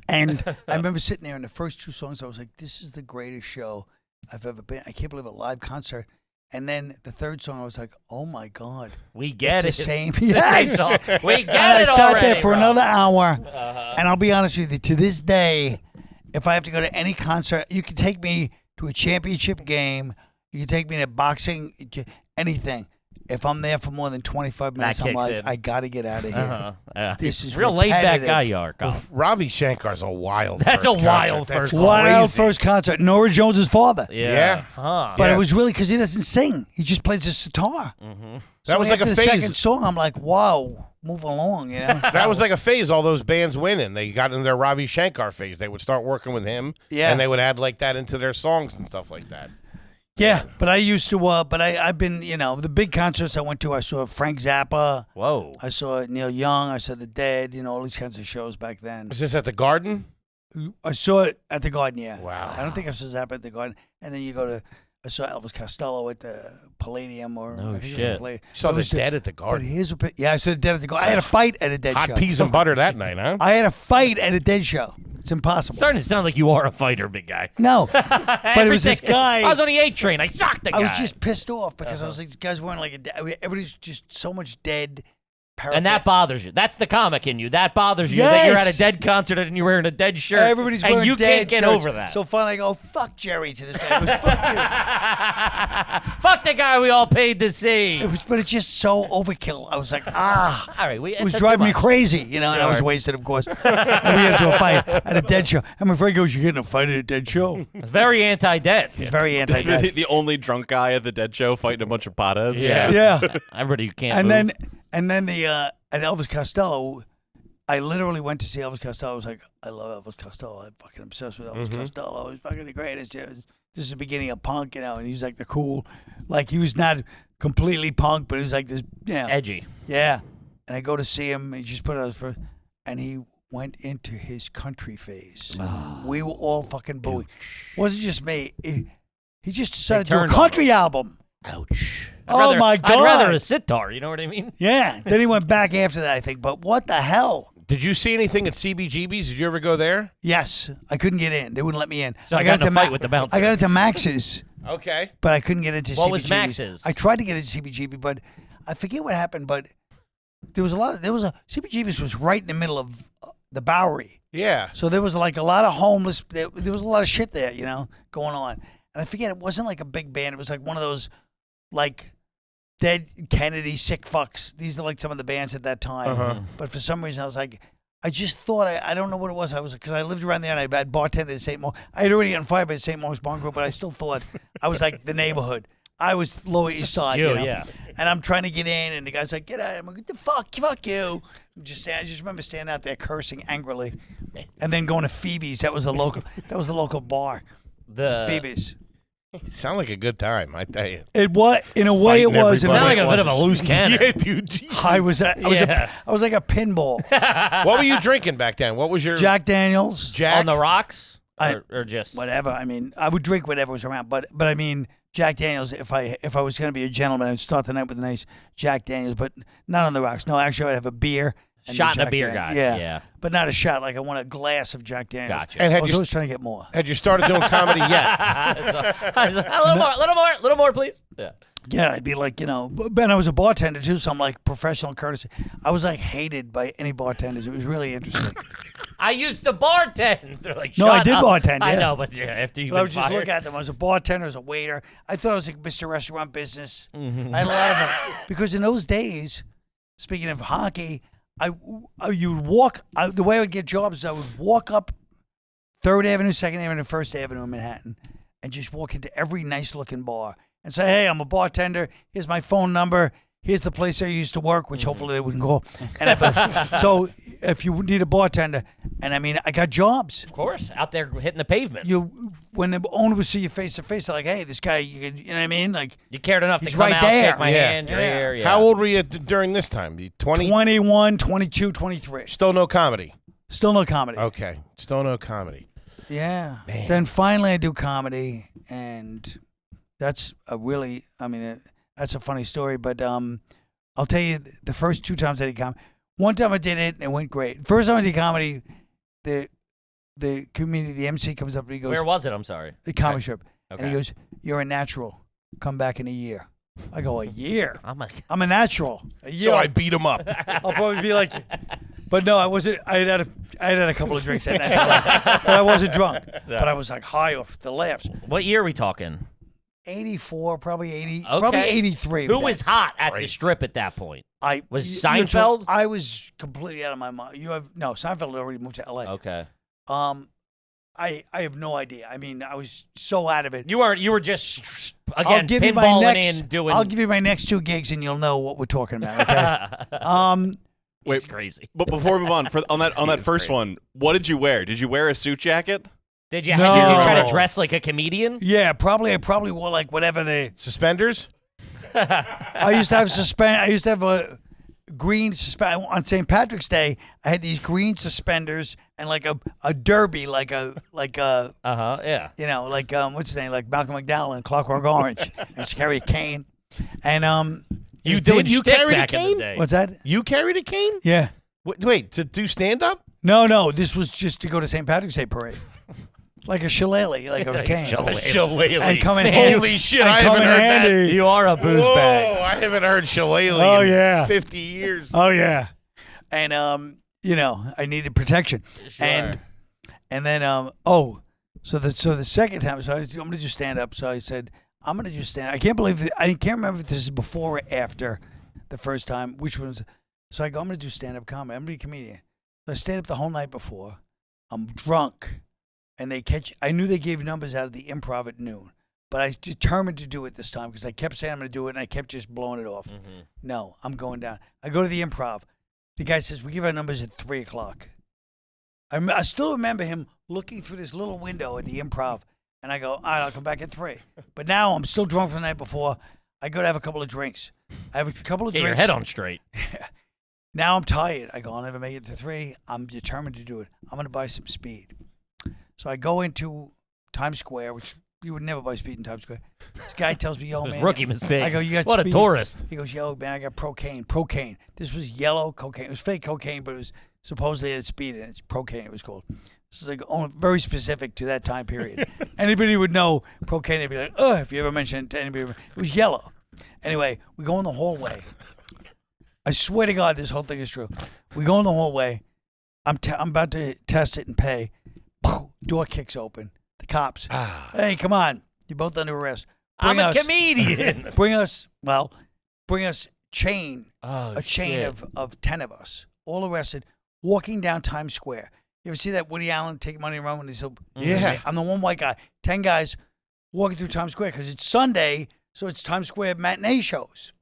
And I remember sitting there, and the first 2 songs, I was like, this is the greatest show I've ever been. I can't believe a live concert. And then the 3rd song, I was like, oh, my God. We get it's it. the same. It's Yes. the same song. We get And it I sat already, there for bro. another hour. And I'll be honest with you, to this day, if I have to go to any concert, you can take me to a championship game. You can take me to boxing, anything. If I'm there for more than 25 minutes, I'm kicks like, in. I got to get out of here. Yeah. This is real laid back repetitive. guy you are, Colin. Ravi Shankar's a wild. That's first a wild concert. That's first Wild crazy. first concert. Nora Jones' father. Yeah. Huh. But Yeah. it was really because he doesn't sing. He just plays his guitar. Mm-hmm. That was like after a the phase. second song, I'm like, wow, move along, you know? That was like a phase. All those bands went in. They got in their Ravi Shankar phase. They would start working with him, Yeah. and they would add like that into their songs and stuff like that. Yeah, but I used to, I've been, the big concerts I went to, I saw Frank Zappa. Whoa. I saw Neil Young. I saw The Dead, all these kinds of shows back then. Was this at the Garden? I saw it at the Garden, yeah. Wow. I don't think I saw Zappa at the Garden. And then I saw Elvis Costello at the Palladium or No I think it was shit. the Palladium. You saw It the was Dead at the But Garden. I saw The Dead at the Garden. I had a fight at a Dead show. Hot peas and butter that night, huh? I had a fight at a Dead show. It's impossible. Starting to sound like you are a fighter, big guy. No, but it was this guy. I was on the 8 train. I socked the guy. I was just pissed off because I was like, these guys weren't like everybody's just so much dead. And that bothers you. That's the comic in you. That bothers you that you're at a Yes. Dead concert and you're wearing a Dead shirt. Everybody's and wearing you dead can't get shirts. over that. So finally, I go, fuck Jerry to this guy. It was, fuck you. Fuck the guy we all paid to see. But it's just so overkill. I was like, ah. All right, It was driving me crazy, and I was wasted, of course. And we got into a fight at a Dead show. And my friend goes, "You're getting a fight at a Dead show." Very anti-dead. He's very anti the, the only drunk guy at the Dead show fighting a bunch of potheads. Yeah. Yeah. Everybody who can't And move. then at Elvis Costello, I literally went to see Elvis Costello. I was like, I love Elvis Costello. I'm fucking obsessed with Elvis Costello. He's fucking the greatest. This is the beginning of punk, and he's like the cool, like he was not completely punk, but he was like this, Edgy. yeah. And I go to see him. He just put out his first, and he went into his country phase. We were all fucking booing. It wasn't just me. He just decided to do a turned on country album. Ouch. Oh my God! I'd rather a sitar. You know what I mean? Yeah. Then he went back after that, I think. But what the hell? Did you see anything at CBGB's? Did you ever go there? Yes, I couldn't get in. They wouldn't let me in. So I got in a fight with the bouncer. I got into Max's, Okay. but I couldn't get into CBGB's. What was Max's? I tried to get into CBGB, but I forget what happened. But CBGB's was right in the middle of the Bowery, Yeah. so there was like a lot of homeless. There was a lot of shit there, going on. And I forget it wasn't like a big band. It was like one of those, like, Dead Kennedy, Sick Fucks. These are like some of the bands at that time. But for some reason, I was like, I just thought, I don't know what it was. I was, because I lived around there and I had bartended at St. Mark's. I had already gotten fired by the St. Mark's Barn Group, but I still thought I was like the neighborhood. I was Lower East Side, Yeah. And I'm trying to get in, and the guy's like, get out. I'm like, what the fuck you. I just remember standing out there cursing angrily. And then going to Phoebe's. That was the local bar. Phoebe's. Sound like a good time, I tell you. It was, in a way it Fighting was. In a everybody. Sound way like it a bit of wasn't. a loose cannon. Yeah, dude. Jesus. I was Yeah. like a pinball. What were you drinking back then? What was your Jack Daniels. Jack? On the rocks? I- Or just? Whatever. I mean, I would drink whatever was around, but I mean, Jack Daniels. If I was going to be a gentleman, I'd start the night with a nice Jack Daniels, but not on the rocks. No, actually, I'd have a beer. And Shot the and a Jack beer Daniels. guy. Yeah, but not a shot. Like I want a glass of Jack Daniels. Gotcha. And I had was you always trying to get more. had you started doing comedy yet? A little more, please. Yeah. Yeah, I'd be like, and I was a bartender too, so I'm like professional courtesy. I was like hated by any bartenders. It was really interesting. I used to bartend. They're like, No, I "Shut did up." bartend, I yeah. know, but yeah, after you But I would just look at them. I was a bartender, as a waiter. I thought I was like Mr. Restaurant Business. I had a lot of them. Because in those days, speaking of hockey, you would walk. The way I would get jobs is I would walk up 3rd Avenue, 2nd Avenue, 1st Avenue in Manhattan and just walk into every nice-looking bar and say, hey, I'm a bartender. Here's my phone number. Here's the place I used to work, which hopefully they wouldn't call. So if you need a bartender, and I mean, I got jobs. Of course, out there hitting the pavement. When the owner would see you face to face, they're like, hey, this guy, you know what I mean? Like, You cared enough to He's come right out, there. shake my Yeah. hand, you're Yeah. here. Yeah. How old were you during this time? 20? 21, 22, 23. Still no comedy. Still no comedy. Okay. Still no comedy. Yeah. Then finally I do comedy, and that's that's a funny story, but I'll tell you the first 2 times I did comedy. One time I did it and it went great. First time I did comedy, the comedian, the MC comes up and he goes, Where was it? I'm sorry. The comedy strip. Okay. And he goes, "You're a natural. Come back in a year." I go, "A year? I'm like, I'm a natural. A year. So I beat him up. I'll probably be like, but no, I wasn't. I had a couple of drinks that night, but I wasn't drunk. But I was like high off the laughs. what year are we talking? 84, probably 80, Okay. probably 83. Who was hot at the strip at that point? Was you Seinfeld? I was completely out of my mind. Seinfeld had already moved to LA. Okay. I have no idea. I mean, I was so out of it. You were just I'll again give you my pinballing next. in doing. I'll give you my next 2 gigs, and you'll know what we're talking about. Okay. Wait, It's crazy. But before we move on, on that first great. one, what did you wear? Did you wear a suit jacket? Did you No. try to dress like a comedian? Yeah, probably. I probably wore like whatever the. Suspenders? I used to have a green suspend on St. Patrick's Day. I had these green suspenders and like a derby, like a Yeah. you know, like what's his name, like Malcolm McDowell in Clockwork Orange. I used to carry a cane, and You doing did? You shtick carried a back in the cane? day. what's that? You carried a cane? Yeah. Wait, to do stand-up? No, this was just to go to St. Patrick's Day parade, like a shillelagh, like a cane. Shillelagh. And come in handy. Holy shit, and I come haven't in heard handy. You are a booze that. bag. Whoa, I haven't heard shillelagh Oh, in yeah. 50 years. Oh yeah, and I needed protection, Sure. and then so the second time, so I'm gonna do stand up. So I said I'm gonna do stand. I can't believe that I can't remember if this is before or after the first time. Which one's? So I go, I'm gonna do stand up comedy. I'm gonna be a comedian. So I stayed up the whole night before. I'm drunk, and I knew they gave numbers out of the Improv at noon. But I determined to do it this time because I kept saying I'm going to do it, and I kept just blowing it off. Mm-hmm. No, I'm going down. I go to the Improv. The guy says, we give our numbers at 3 o'clock. I still remember him looking through this little window at the Improv, and I go, all right, I'll come back at 3. But now I'm still drunk from the night before. I go to have a couple of drinks. I have a couple of Get drinks. your head on straight. Now I'm tired. I go, I'll never make it to 3. I'm determined to do it. I'm going to buy some speed. So I go into Times Square, which you would never buy speed in Times Square. This guy tells me, yo, man. Rookie mistake. I go, you got what speed? a tourist. He goes, yo, man, I got Procaine. This was yellow cocaine. It was fake cocaine, but it was supposedly had speed in it. It's Procaine, it was called. This is like very specific to that time period. Anybody who would know Procaine, they'd be like, if you ever mention it to anybody. It was yellow. Anyway, we go in the hallway. I swear to God, this whole thing is true. We go in the hallway. I'm about to test it and pay. Door kicks open. The cops. Hey, come on. You're both under arrest. I'm a comedian. Bring us chain. Oh, A chain shit. of 10 of us, all arrested, walking down Times Square. You ever see that Woody Allen Take Money and Run when he's Yeah. I'm the one white guy. 10 guys walking through Times Square because it's Sunday, so it's Times Square matinee shows.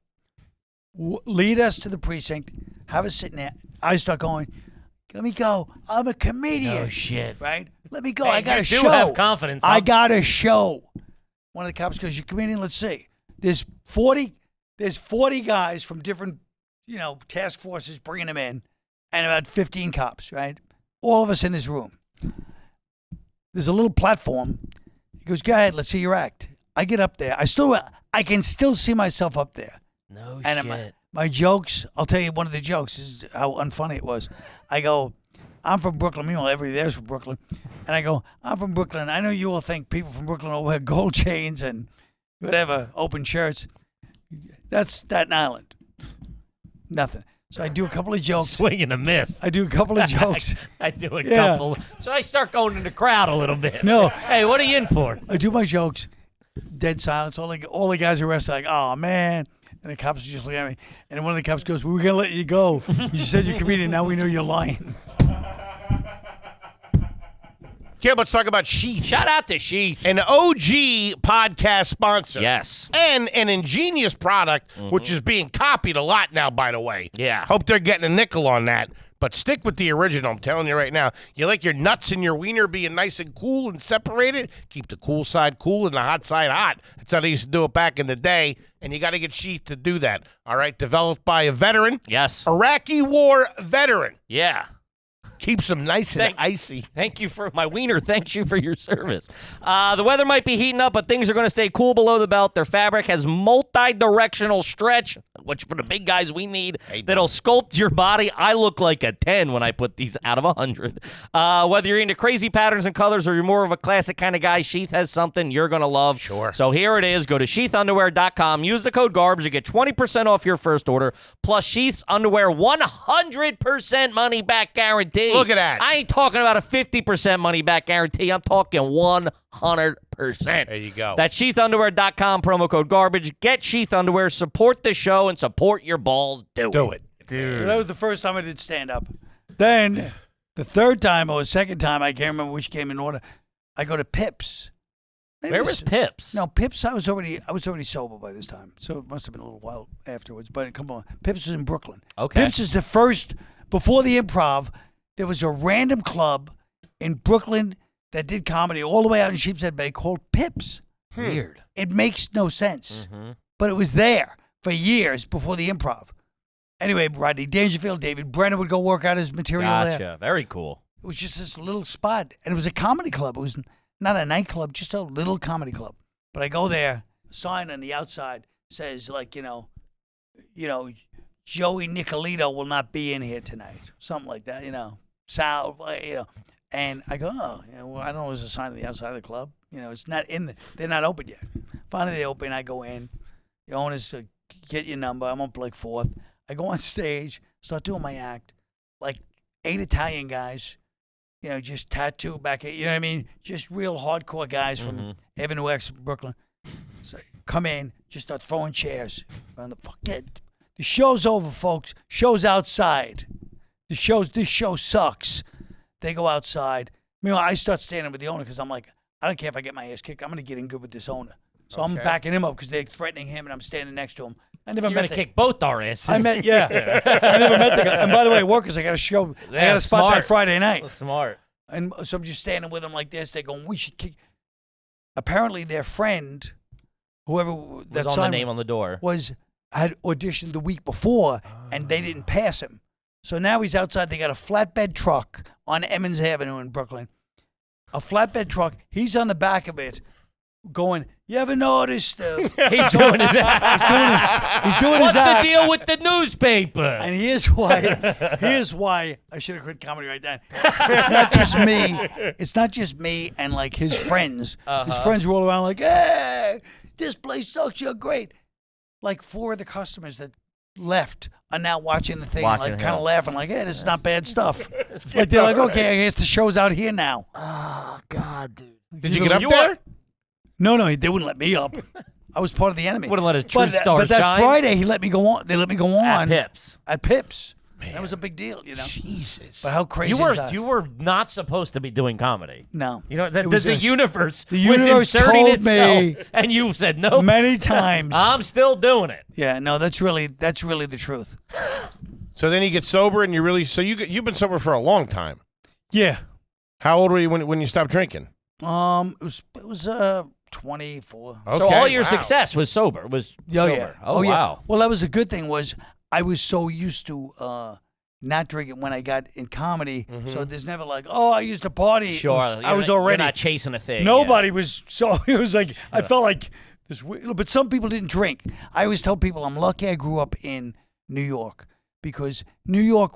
Lead us to the precinct, have us sitting there. I start going, let me go. I'm a comedian. Oh, shit. Right? Let me go. Hey, I got you a do show. have confidence. I got a show. One of the cops goes, you're a comedian? Let's see. There's 40 guys from different, task forces bringing them in, and about 15 cops, right? All of us in this room. There's a little platform. He goes, go ahead, let's see your act. I get up there. I can still see myself up there. No And shit. my jokes, I'll tell you one of the jokes is how unfunny it was. I go, I'm from Brooklyn. Meanwhile, everybody there's from Brooklyn. And I go, I'm from Brooklyn. I know you all think people from Brooklyn all wear gold chains and whatever, open shirts. That's Staten Island. Nothing. So I do a couple of jokes. Swing and a miss. I do a couple of jokes. I do a Yeah. couple. So I start going in the crowd a little bit. No. Hey, what are you in for? I do my jokes. Dead silence. All the guys arrested like, oh, man. And the cops are just looking at me. And one of the cops goes, we were going to let you go. You said you're a comedian. Now we know you're lying. Okay, let's talk about Sheath. Shout out to Sheath. An OG podcast sponsor. Yes. And an ingenious product, which is being copied a lot now, by the way. Yeah. Hope they're getting a nickel on that. But stick with the original, I'm telling you right now. You like your nuts and your wiener being nice and cool and separated? Keep the cool side cool and the hot side hot. That's how they used to do it back in the day, and you got to get Sheath to do that. All right, developed by a veteran. Yes. Iraqi war veteran. Yeah. Keeps them nice and icy. Thank you for my wiener. Thanks you for your service. The weather might be heating up, but things are going to stay cool below the belt. Their fabric has multi-directional stretch. which for the big guys we need, that'll sculpt your body. I look like a 10 when I put these out of 100. Whether you're into crazy patterns and colors or you're more of a classic kind of guy, Sheath has something you're going to love. Sure. So here it is. Go to sheathunderwear.com. Use the code GARBAGE to get 20% off your first order. Plus Sheath's underwear 100% money back guarantee. Look at that. I ain't talking about a 50% money back guarantee. I'm talking 100%. There you go. That's sheathunderwear.com, promo code GARBAGE. Get Sheath Underwear, support the show, and support your balls. Do it. Dude. So that was the first time I did stand-up. Then the third time or second time, I can't remember which came in order, I go to Pips. Where was Pips? No, Pips, I was already sober by this time, so it must have been a little while afterwards. But come on, Pips was in Brooklyn. Okay. Pips is the first, before the Improv, there was a random club in Brooklyn that did comedy all the way out in Sheepshead Bay called Pips. Weird. It makes no sense. But it was there for years before the Improv. Anyway, Rodney Dangerfield, David Brenner would go work out his material there. Gotcha. Very cool. It was just this little spot, and it was a comedy club. It was not a nightclub, just a little comedy club. But I go there, sign on the outside says, like, Joey Nicolito will not be in here tonight. Something like that, Sal, And I go, well, I don't know, there's a sign on the outside of the club. It's not they're not open yet. Finally, they open, I go in. The owners get your number. I'm up like fourth. I go on stage, start doing my act. Like 8 Italian guys, just tattoo back, you know what I mean? Just real hardcore guys from Avenue X, Brooklyn. So come in, just start throwing chairs. The show's over, folks. Show's outside. This show sucks. They go outside. Meanwhile, I start standing with the owner because I'm like, I don't care if I get my ass kicked. I'm going to get in good with this owner. So I'm backing him up because they're threatening him, and I'm standing next to him. I never You're met going to kick both our asses. I never met the guy. And by the way, workers, I got a show. I got a spot smart. that Friday night. That's smart. And so I'm just standing with them like this. They're going, we should kick. Apparently, their friend, whoever that Was on the name on the door. had auditioned the week before, and they didn't pass him. So now he's outside. They got a flatbed truck on Emmons Avenue in Brooklyn. A flatbed truck. He's on the back of it going, you ever noticed? He's doing his He's doing What's his act. the deal with the newspaper? And here's why I should have quit comedy right then. It's not just me. It's not just me and like his friends. His friends roll around like, hey, this place sucks. You're great. Like 4 of the customers that left are now watching the thing, Watching like kind of him. laughing, like, hey, this is not bad stuff. Like they're like, okay, I guess the show's out here now. Oh, God, dude. Did you get up there? No, they wouldn't let me up. I was part of the enemy. Wouldn't let a true star But that shine? Friday, he let me go on. They let me go on At Pips. At Pips. That was a big deal, Jesus. But how crazy You is that? were not supposed to be doing comedy. No. The It was the just- universe the was universe inserting told itself, me and you said no. Many times. I'm still doing it. Yeah, no, that's really the truth. So then you get sober, and you've been sober for a long time. Yeah. How old were you when you stopped drinking? It was 24. Okay, So all your wow. success was sober. Was Yeah, sober. yeah. Oh, yeah. wow. Well, that was a good thing. Was I was so used to not drinking when I got in comedy, so there's never like, oh, I used to party. Sure. I was already You're not chasing a thing. Nobody was. So it was like I felt like this. But some people didn't drink. I always tell people I'm lucky I grew up in New York because New York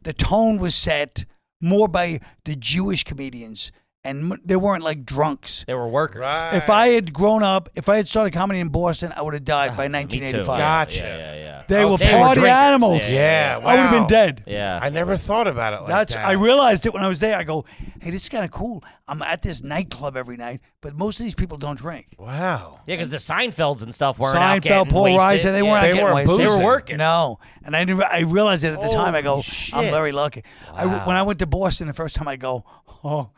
the tone was set more by the Jewish comedians. And they weren't like drunks. They were workers. Right. If I had grown up, if I had started comedy in Boston, I would have died by Me too. 1985. Gotcha. Yeah. They were They party drinkers. animals. Yeah, I would have been wow. dead. Yeah. I never thought about it like that. I realized it when I was there. I go, hey, this is kind of cool. I'm at this nightclub every night, but most of these people don't drink. Wow. Yeah, because the Seinfelds and stuff weren't out Seinfeld, getting Paul wasted. Reiser, they weren't out They getting weren't wasted. They boozing. were working. No, and I realized it at the time. I go, Holy I'm shit. very lucky. When I went to Boston the first time, I go, oh,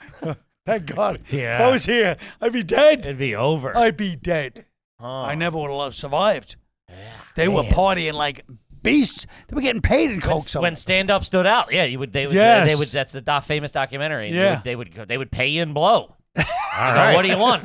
thank God. Yeah. If I was here, I'd be dead. It'd be over. I'd be dead. Huh. I never would have survived. Yeah. They were partying like beasts. They were getting paid in coke. When stand up stood out, yeah, they would. Yes. That's the famous documentary. Yeah. They would pay you in blow. All right. What do you want?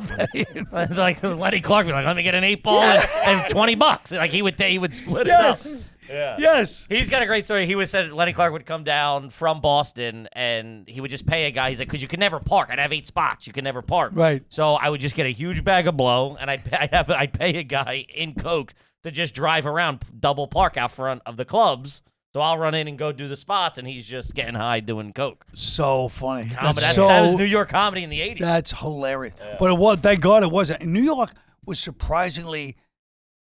Like Lenny Clark would be like, let me get an 8-ball and $20. Like he would split Yes. it up. Yeah. Yes. He's got a great story. He said Lenny Clark would come down from Boston and he would just pay a guy. He's like, because you could never park. I'd have 8 spots. You could never park. Right. So I would just get a huge bag of blow and I'd pay a guy in coke to just drive around, double park out front of the clubs. So I'll run in and go do the spots, and he's just getting high doing coke. So funny. That was New York comedy in the 80s. That's hilarious. Yeah. But it was, thank God it wasn't. New York was surprisingly,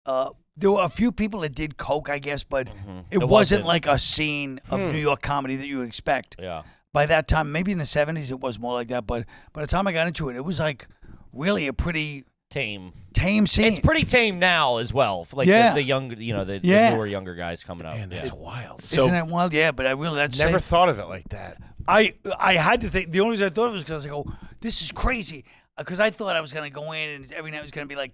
there were a few people that did coke, I guess, but it wasn't like a scene of New York comedy that you would expect. Yeah. By that time, maybe in the 70s it was more like that, but by the time I got into it, it was like really a pretty tame scene. It's pretty tame now as well. For like the young, the newer younger guys coming up. Man, that's wild. Isn't that wild? Yeah, but I really never thought of it like that. I had to think. The only reason I thought of it was because I was like, oh, this is crazy. Because I thought I was gonna go in and every night was gonna be like,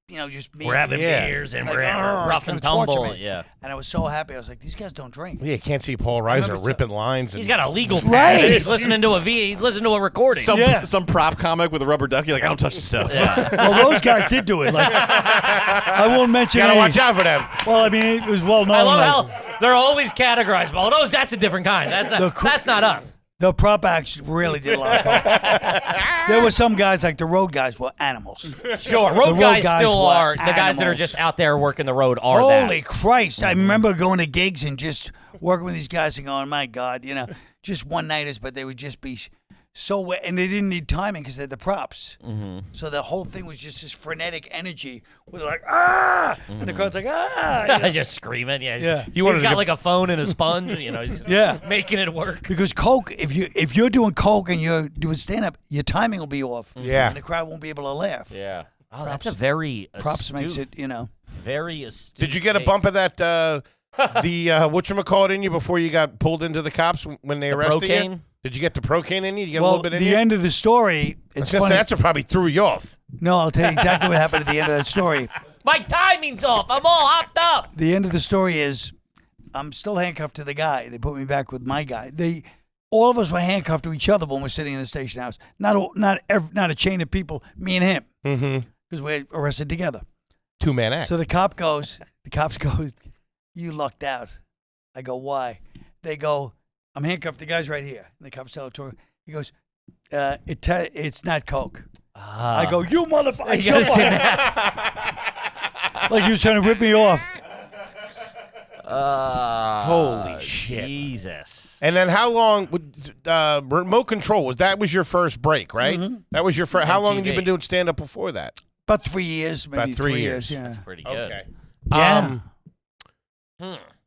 just me. We're having beers and we're rough and tumble. Yeah. And I was so happy. I was like, these guys don't drink. Yeah, you can't see Paul Reiser ripping lines. He's got a legal pad. He's listening to he's listening to a recording. Some prop comic with a rubber ducky. Like, I don't touch the stuff. Yeah. Well, those guys did do it. Like, I won't mention. Gotta watch out for them. Well, I mean, it was well known. I love how they're always categorized. Well, that's a different kind. That's not us. The prop acts really did a lot of coke. There were some guys, like the road guys, were animals. Sure, road guys still are. The guys that are just out there working the road are Holy Christ. I remember going to gigs and just working with these guys and going, my God, just one-nighters, but they would just be so wet. And they didn't need timing because they had the props. So the whole thing was just this frenetic energy where they're like, ah! And the crowd's like, ah! Just screaming, yeah. He's got like a phone and a sponge, he's making it work. Because coke, if you're doing coke and you're doing stand-up, your timing will be off. Yeah. And the crowd won't be able to laugh. Yeah. Oh, that's a very props makes it, very astute. Did you get a bump of that, the whatchamacallit in you before you got pulled into the cops when they arrested you? Did you get the procaine in you? Did you get a little bit in you? The end of the story, it's funny. That's what probably threw you off. No, I'll tell you exactly what happened at the end of that story. My timing's off. I'm all hopped up. The end of the story is I'm still handcuffed to the guy. They put me back with my guy. All of us were handcuffed to each other when we're sitting in the station house. Not a chain of people, me and him. Because we're arrested together. Two-man act. So the cops goes, you lucked out. I go, why? They go, I'm handcuffed. The guy's right here. And the cops tell it to him. He goes, it's not coke. I go, you motherfucker. Like he was trying to rip me off. Holy shit. Jesus. And then how long, remote control, was your first break, right? That was your first, how long have you been doing stand-up before that? About 3 years, maybe. About 3 years. Yeah. That's pretty good. Okay. Yeah.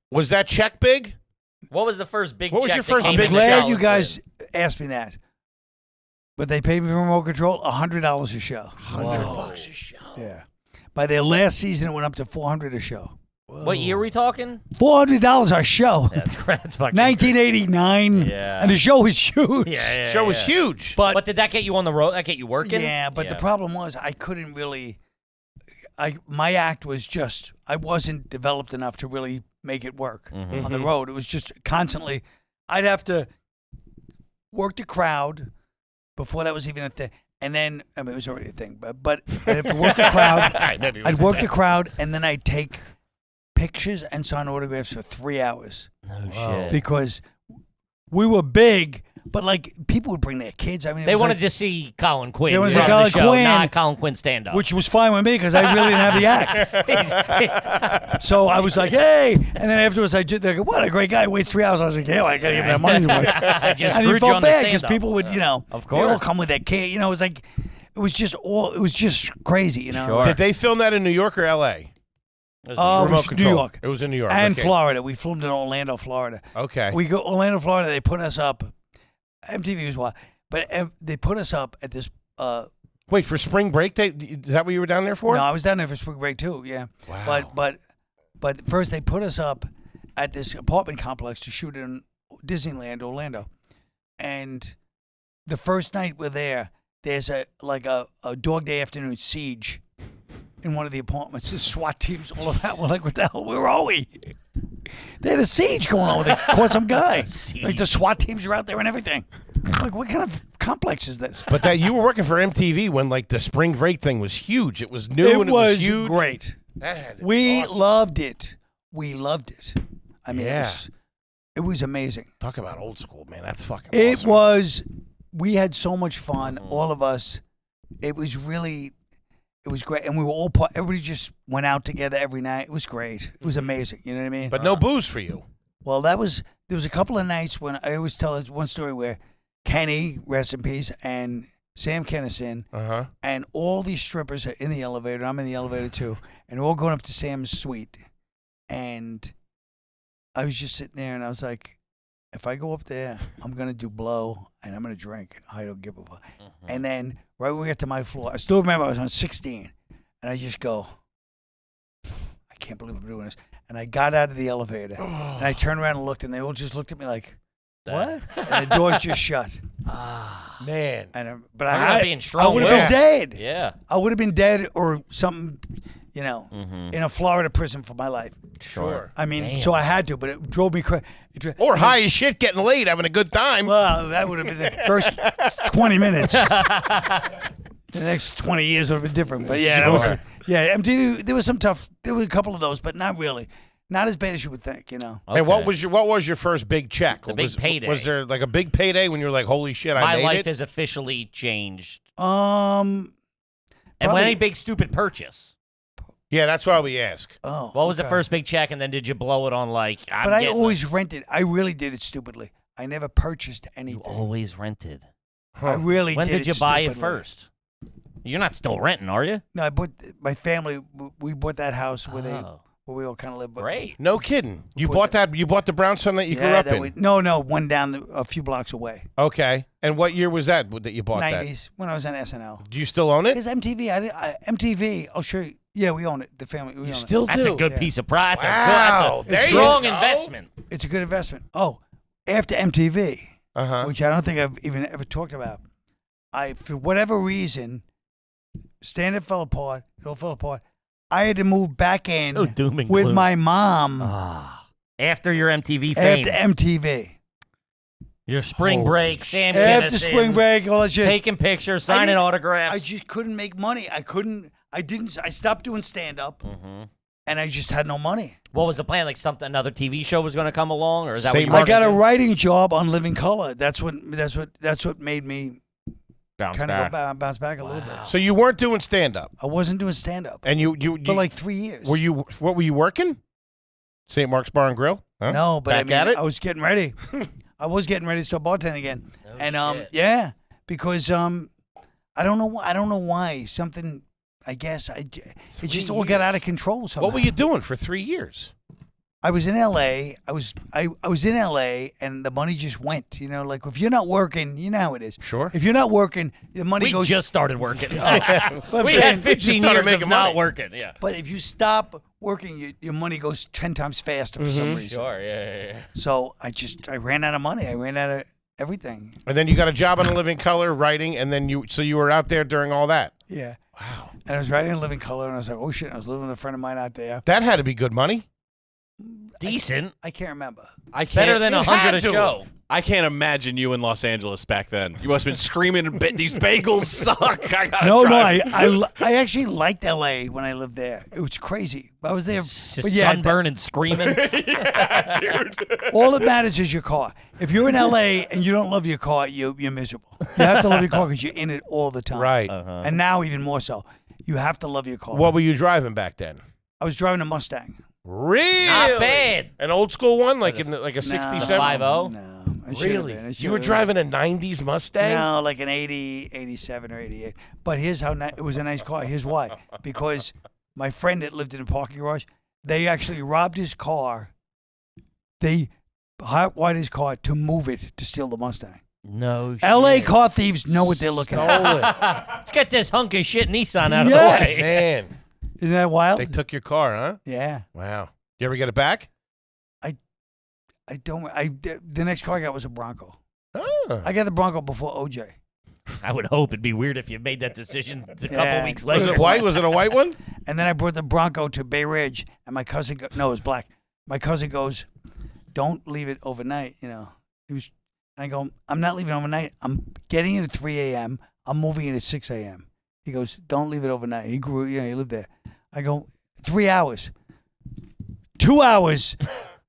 Was that check big? What was the first big check? What was your first I'm big glad you guys asked me that. But they paid me for remote control $100 a show. $100 a show. Yeah. By their last season, it went up to $400 a show. Whoa. What year are we talking? $400 a show. Yeah, that's fucking 1989. Yeah. And the show was huge. Yeah, show was huge. But did that get you on the road? That get you working? Yeah, but the problem was I couldn't really. My act was just I wasn't developed enough to really make it work on the road. It was just constantly. I'd have to work the crowd before that was even a thing, and then it was already a thing. But I'd have to work the crowd. I'd work the crowd, and then I'd take pictures and sign autographs for 3 hours. No shit. Because we were big, but like people would bring their kids. I mean, they wanted to see Colin Quinn. They wanted to see Colin Quinn, not Colin Quinn stand up, which was fine with me because I really didn't have the act. So I was like, hey, and then afterwards they go, what a great guy. Waits 3 hours. I was like, yeah, well, I gotta give him that money's worth. I just and screwed he you felt on the bad because stand-up. people would, of course, they all come with their kid. It was like, it was just crazy. Sure. Did they film that in New York or L.A.? It was New York. It was in New York. And Florida. We filmed in Orlando, Florida. Okay. We go Orlando, Florida. They put us up. MTV was wild. But they put us up at this. Wait, for spring break? Is that what you were down there for? No, I was down there for spring break too. Yeah. Wow. But first they put us up at this apartment complex to shoot in Disneyland, Orlando, and the first night we're there, there's a Dog Day Afternoon siege in one of the apartments. The SWAT teams all around. We're like, what the hell? Where are we? They had a siege going on. They caught some guy. Like the SWAT teams are out there and everything. Like, what kind of complex is this? But that you were working for MTV when like the spring break thing was huge. It was new and it was huge. Great. We loved it. We loved it. I mean, yeah. It was amazing. Talk about old school, man. That's fucking It awesome. was. We had so much fun, all of us. It was really. It was great, and we were all everybody just went out together every night. It was great. It was amazing. You know what I mean? But no booze for you. Well, there was a couple of nights when I always tell one story where Kenny, rest in peace, and Sam Kennison, and all these strippers are in the elevator. I'm in the elevator too, and we're all going up to Sam's suite. And I was just sitting there, and I was like, if I go up there, I'm gonna do blow, and I'm gonna drink. I don't give a fuck. And then right when we got to my floor, I still remember I was on 16, and I just go, I can't believe I'm doing this. And I got out of the elevator, and I turned around and looked, and they all just looked at me like, what? And the doors just shut. Man. And but I being strong. I would have been dead. Yeah. I would have been dead or something, in a Florida prison for my life. Sure. I mean, so I had to, but it drove me crazy. Or high as shit, getting laid, having a good time. Well, that would have been the first 20 minutes. The next 20 years would have been different. But yeah, MTV, there were a couple of those, but not really. Not as bad as you would think, Okay. And what was your first big check? The big payday. Was there like a big payday when you were like, holy shit, I My made life it? has officially changed. Probably, and any big stupid purchase? Yeah, that's why we ask. Oh, what was the first big check, and then did you blow it on like? But I always rented. I really did it stupidly. I never purchased anything. You always rented. I really When did did you it buy it stupidly. first? You're not still renting, are you? No, I bought my family. We bought that house where Oh. where we all kind of lived. But Great. No kidding. You Put bought that? You bought the brownstone that you grew up in? No, one down a few blocks away. Okay. And what year was that you bought 90s when I was on SNL. Do you still own it? Because MTV, MTV. I'll show you. Yeah, we own it. The family. We own Still That's do. a good piece of pride. Wow. That's a There you strong go. investment. it. It's a good investment. Oh, after MTV, which I don't think I've even ever talked about. For whatever reason, stand-up fell apart. It all fell apart. I had to move back in So doom and with gloom. my mom After your MTV fame. after MTV. Your spring break, Sam After Kinison, spring break, all that shit. taking pictures, signing autographs. I just couldn't make money. I stopped doing stand-up, and I just had no money. What was the plan? Like another TV show was going to come along, or is that Same what you I got a wanted to writing job on Living Color. That's what made me bounce kind back? of bounce back a little bit. So you weren't doing stand-up? I wasn't doing stand-up And you for like 3 years. what were you working? St. Mark's Bar and Grill? Huh? No, but Back at it? I was getting ready. I was getting ready to start bartending again. No And shit. yeah, because I don't know why. Something, I guess it just all got out of control somehow. What were you doing for 3 years? I was in LA. I was in LA, and the money just went. Like if you're not working, you know how it is. Sure. If you're not working, the money We goes. just started working. But we saying, had 15 started years of making not money. working. Yeah. But if you stop working, your money goes 10 times faster for some reason. Sure. Yeah. So I ran out of money. I ran out of everything. And then you got a job on a Living Color writing, and then you were out there during all that. Yeah. Wow. And I was writing in Living Color, and I was like, oh shit! I was living with a friend of mine out there. That had to be good money. Decent. I can't remember. I can't. Better than You 100 had a to show. have. I can't imagine you in Los Angeles back then. You must have been screaming, "These bagels suck." I gotta No, drive. I actually liked LA when I lived there. It was crazy. I was there, Just but yeah, sunburn and screaming. all that matters is your car. If you're in LA and you don't love your car, you're miserable. You have to love your car because you're in it all the time. Right. And now even more so. You have to love your car. What were you driving back then? I was driving a Mustang. Really? Not bad. An old school one, like a 67? 5.0? No. I should've Really? been. It You were should've- driving a 90s Mustang? No, like an 80, 87 or 88. But here's how it was a nice car. Here's why. Because my friend that lived in a parking garage, they actually robbed his car. They hotwired his car to move it to steal the Mustang. No shit. L.A. car thieves know what they're looking at. Stole it. Let's get this hunk of shit Nissan out Yes. of the way. Man, Isn't that wild? they took your car, huh? Yeah. Wow. You ever get it back? The next car I got was a Bronco. Oh. I got the Bronco before OJ. I would hope ituld be weird if you made that decision a couple Yeah. weeks Was later. it white? Was it a white one? And then I brought the Bronco to Bay Ridge, and my cousin, no, it was black. My cousin goes, don't leave it overnight, It was, and I go, I'm not leaving overnight. I'm getting it at 3 a.m. I'm moving it at 6 a.m. He goes, don't leave it overnight. He grew, he lived there. I go, 3 hours. 2 hours,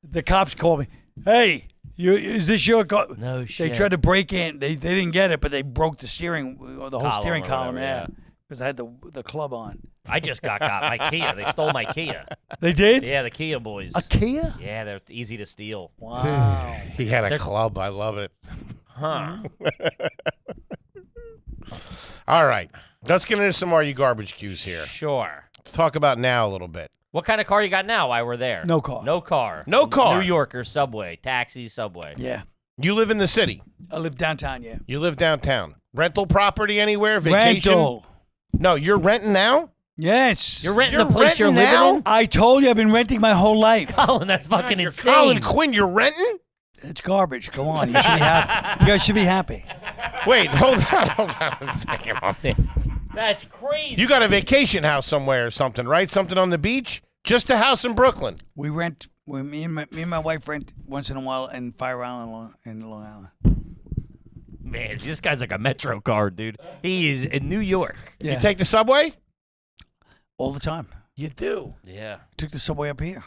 the cops call me. Hey, is this your car? No shit. They tried to break in. They didn't get it, but they broke the steering, or the whole Column steering or column. whatever, Yeah. because I had the club on. I just got my Kia. They stole my Kia. They did? Yeah, the Kia boys. A Kia? Yeah, they're easy to steal. Wow. He had a club. I love it. Huh. All right. Let's get into some Are You Garbage cues here. Sure. Let's talk about now a little bit. What kind of car you got now while we're there? No car. No car. No car. New Yorker, subway, taxi, subway. Yeah. You live in the city. I live downtown, yeah. You live downtown. Rental property anywhere? Vacation? Rental. No, you're renting now? Yes. You're renting You're the place you're renting living now? in? I told you I've been renting my whole life. Oh, that's fucking You're insane. Colin Quinn, you're renting? It's garbage. Go on. You should be happy. You guys should be happy. Wait, hold on a second on this. That's crazy. You got a vacation house somewhere or something, right? Something on the beach? Just a house in Brooklyn. We rent. Me and my wife rent once in a while in Fire Island in Long Island. Man, this guy's like a Metro card, dude. He is in New York. Yeah. You take the subway? all the time. You do. Yeah. Took the subway up here.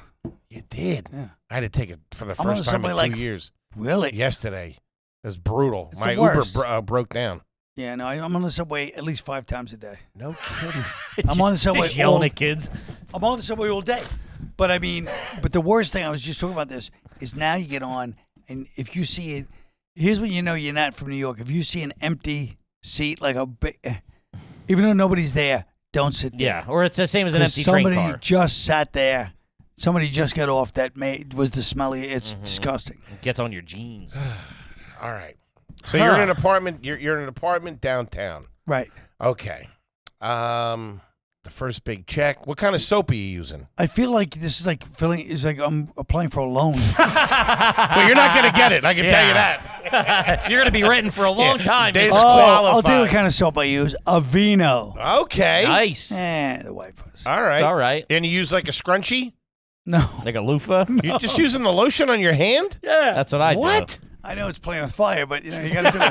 You did. Yeah. I had to take it for the I'm on first the time in subway 2 like years. Really? Yesterday. It was brutal. It's My the Uber worst. broke down. Yeah, no, I'm on the subway at least 5 times a day. No kidding. I'm on the subway Just yelling all- at kids. I'm on the subway all day. But I mean, but the worst thing, I was just talking about this, is now you get on, and if you see it, here's when you know you're not from New York. If you see an empty seat, like a big, even though nobody's there, don't sit there. Yeah, or it's the same as an 'Cause empty train somebody car. just sat there. Somebody just got off that was the smelly. It's Mm-hmm. disgusting. It gets on your jeans. All right. So you're in an apartment. You're in an apartment downtown. Right. Okay. The first big check. What kind of soap are you using? I feel like this is like I'm applying for a loan. Well, you're not going to get it. I can tell you that. You're going to be renting for a long time. Days- Mr. I'll tell you what Disqualified. kind of soap I use. Avino. Okay. Nice. The wife was. All right. It's all right. And you use like a scrunchie? No. Like a loofah. You're just using the lotion on your hand? Yeah. That's what I do. What? I know it's playing with fire, but you got to do it.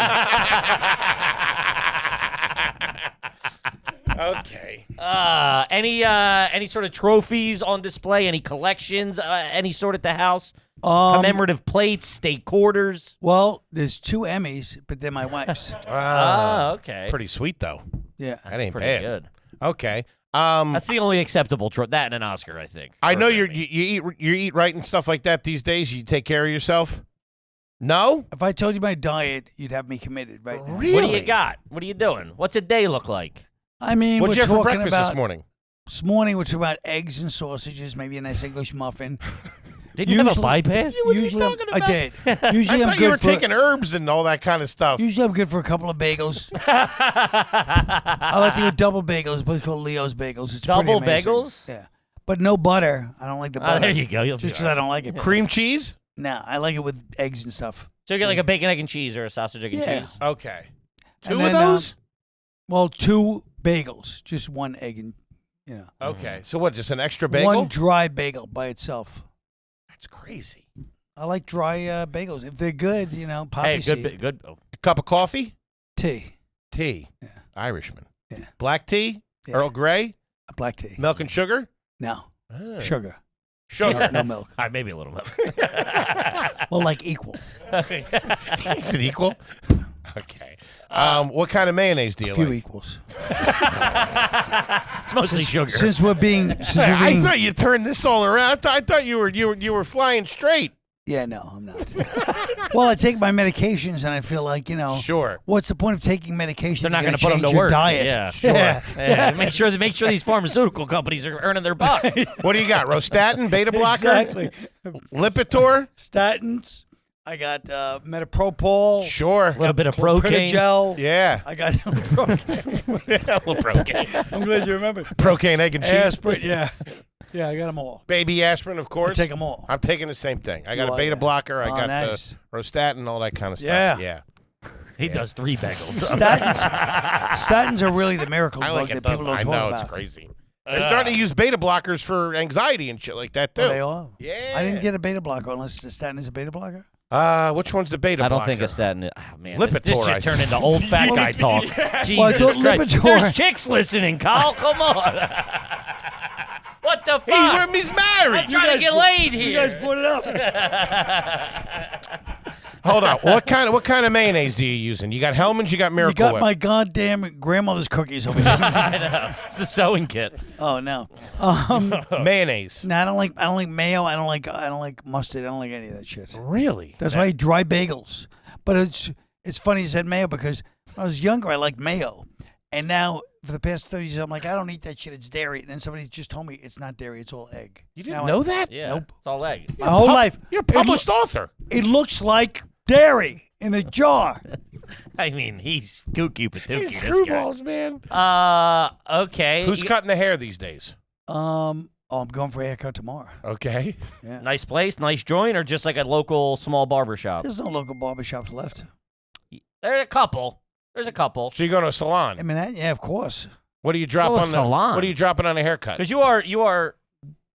Okay. Any sort of trophies on display? Any collections? Any sort at the house? Commemorative plates, state quarters. Well, there's 2 Emmys, but they're my wife's. Okay. Pretty sweet though. Yeah. That ain't pretty bad. good. Okay. That's the only acceptable that and an Oscar, I think. I Or know an you Emmy. eat right and stuff like that these days. You take care of yourself. No. If I told you my diet, you'd have me committed right now. Really? What do you got? What are you doing? What's a day look like? I mean, What'd we're you have for talking breakfast about this morning? This morning, which about eggs and sausages, maybe a nice English muffin. Did you have a Usually- bypass? Usually, I did. Usually, I I'm thought you were good for. taking herbs and all that kind of stuff. Usually, I'm good for a couple of bagels. I like to go double bagels. A place called Leo's Bagels. It's pretty Double amazing. bagels? Yeah, but no butter. I don't like the butter. There you go. You'll be Just because all I right. don't like it. Cream cheese? No, I like it with eggs and stuff. So you get like a bacon, egg, and cheese or a sausage, egg, and Yeah. cheese? Okay. And 2 then, of those? Well, 2 bagels, just 1 egg and Okay. So what? Just an extra bagel? 1 dry bagel by itself. That's crazy. I like dry bagels if they're good. Poppy Hey, seed. good. Oh. A cup of coffee? Tea, Tea. Yeah. Irishman. Yeah. Black tea? Yeah. Earl Grey? a black tea. Milk and sugar? No, Ah. sugar. Sugar. No milk. All right, maybe a little bit. Well, like equal. Is it equal? Okay. What kind of mayonnaise do you A few like? equals. It's mostly sugar. Since we're being, Hey, I thought you turned this all around. I thought you were flying straight. yeah, no, I'm not. Well, I take my medications, and I feel like Sure. What's the point of taking medication? They're not going going to put them to your work. Diet. Yeah, Sure. Yeah. Make sure these pharmaceutical companies are earning their buck. What do you got? Rostatin, beta blocker, Exactly. Lipitor. Statins. I got metapropol. Sure. A little bit of procaine. Gel. Yeah. I got procaine. A little procaine. I'm glad you remember. Procaine, egg, and cheese. Aspirin. Yeah. Yeah, I got them all. Baby aspirin, of I course. take them all. I'm taking the same thing. I got You a are, beta yeah. blocker. I Oh, got nice. the Rostatin, all that kind of stuff. Yeah. Yeah. He does 3 bagels. Statins are really the miracle I drug like it. that people don't I talk know about. it's crazy. They're starting to use beta blockers for anxiety and shit like that too. Oh, they are. Yeah. I didn't get a beta blocker unless the statin is a beta blocker. Which one's the beta I blocker? don't think a statin. Oh, man, Lipitor, this I just turned into think. old fat guy talk. Jesus Well, I thought Christ. Lipitor- There's chicks listening, Kyle. Come on. What the fuck? He's married. I'm trying to get laid here. You guys brought it up. Hold on. What kind of mayonnaise do you using? You got Hellman's, you got Miracle You got Whip. my goddamn grandmother's cookies over here. I know. It's the sewing kit. Oh no. Mayonnaise. No, I don't like mayo. I don't like mustard. I don't like any of that shit. Really? That's why I eat dry bagels. But it's funny you said mayo because when I was younger I liked mayo, and now for the past 30 years I'm like I don't eat that shit. It's dairy. And then somebody just told me it's not dairy. It's all egg. You didn't know that? Yeah. Nope. It's all egg. My whole life. You're a published author. It looks like dairy in a jar. I mean, he's kooky patooky. He's This guy. screwballs, man. Okay. Who's cutting the hair these days? I'm going for a haircut tomorrow. Okay. Nice place, nice joint, or just like a local small barber shop? There's no local barbershops left. There's a couple. So you go to a salon. I mean, yeah, of course. What do you drop Oh, a on the salon. What are you dropping on a haircut? Because you are.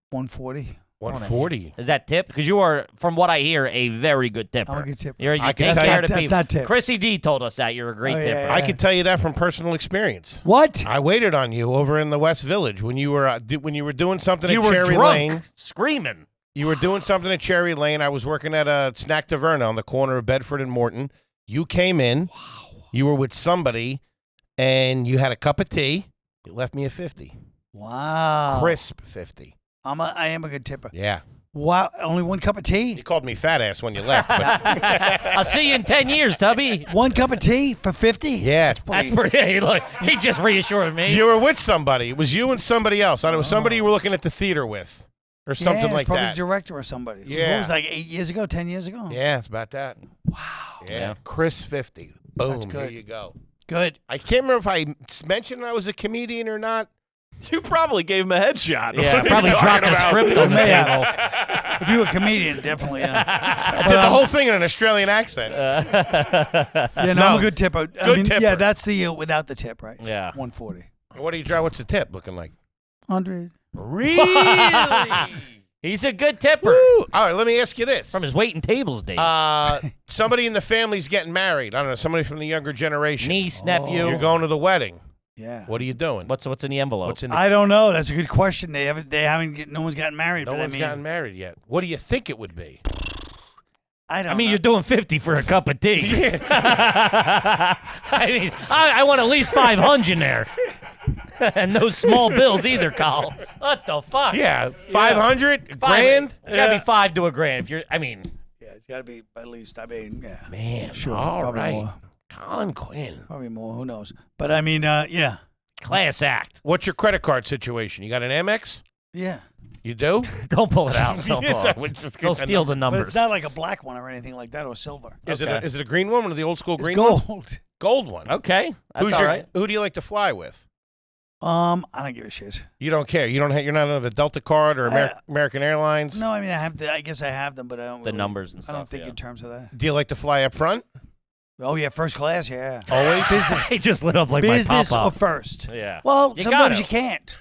140. 140. Is that tip? Because you are, from what I hear, a very good tipper. I'm a good tipper. You I take can tell you- care of That's people. not tip. Chrissy D told us that you're a great Oh, yeah, tipper. yeah. I can tell you that from personal experience. What? I waited on you over in the West Village when you were doing something You at were Cherry drunk, Lane. screaming. You were doing something at Cherry Lane. I was working at a Snack Taverna on the corner of Bedford and Morton. You came in. Wow. You were with somebody, and you had a cup of tea. You left me a 50. Wow. Crisp 50. I am a good tipper. Yeah. Wow. Only one cup of tea? You called me fat ass when you left. But I'll see you in 10 years, Tubby. One cup of tea for 50? yeah. That's pretty. Hey, look, he just reassured me. You were with somebody. It was you and somebody else. I know it was somebody you were looking at the theater with or something yeah, like probably that. a director or somebody. Yeah. What was it, like 8 years ago, 10 years ago? Yeah, it's about that. Wow. Yeah. Chris 50. Boom. That's good. Here you go. Good. I can't remember if I mentioned I was a comedian or not. You probably gave him a headshot. Yeah, What are you probably talking dropped a about? script on the May table. If you were a comedian, definitely. Yeah. I did the whole thing in an Australian accent. Yeah, no, No. I'm a good tipper. Good tipper. Yeah, that's the without the tip, right? Yeah. 140. What do you draw? What's the tip looking like? 100. Really? He's a good tipper. Woo. All right, let me ask you this. From his waiting tables days. Somebody in the family's getting married. I don't know, somebody from the younger generation. Niece, nephew. You're going to the wedding. Yeah. What are you doing? What's in the envelope? What's in the I don't know. That's a good question. They haven't. No one's gotten married. No but one's I mean, gotten married yet. What do you think it would be? I don't. I mean, know. you're doing 50 for a cup of tea. I mean, I want at least 500 in there. And no small bills either, Kyle. What the fuck? Yeah, 500 grand. It's gotta be 5 to a grand. If you're, I mean, Yeah, it's got to be at least. I mean, yeah. Man, Sure, all probably right. more. Colin Quinn. Probably more. Who knows? But I mean, yeah, class act. What's your credit card situation? You got an Amex? yeah. You do? Don't pull it out. Don't pull it out. Which is They'll good to steal know. the But numbers. it's not like a black one or anything like that, or silver. Is Okay. it a green one? One of the old school It's green ones? gold. Gold one. Okay, that's all right. Who do you like to fly with? I don't give a shit. You don't care. You're not on a Delta card or American Airlines. No, I mean, I guess I have them, but I don't. The really, numbers and I stuff. don't think yeah. in terms of that. Do you like to fly up front? Oh yeah, first class. Yeah. Always. He just lit up like Business my or pop-up. first. Yeah. Well, You sometimes gotta. you can't.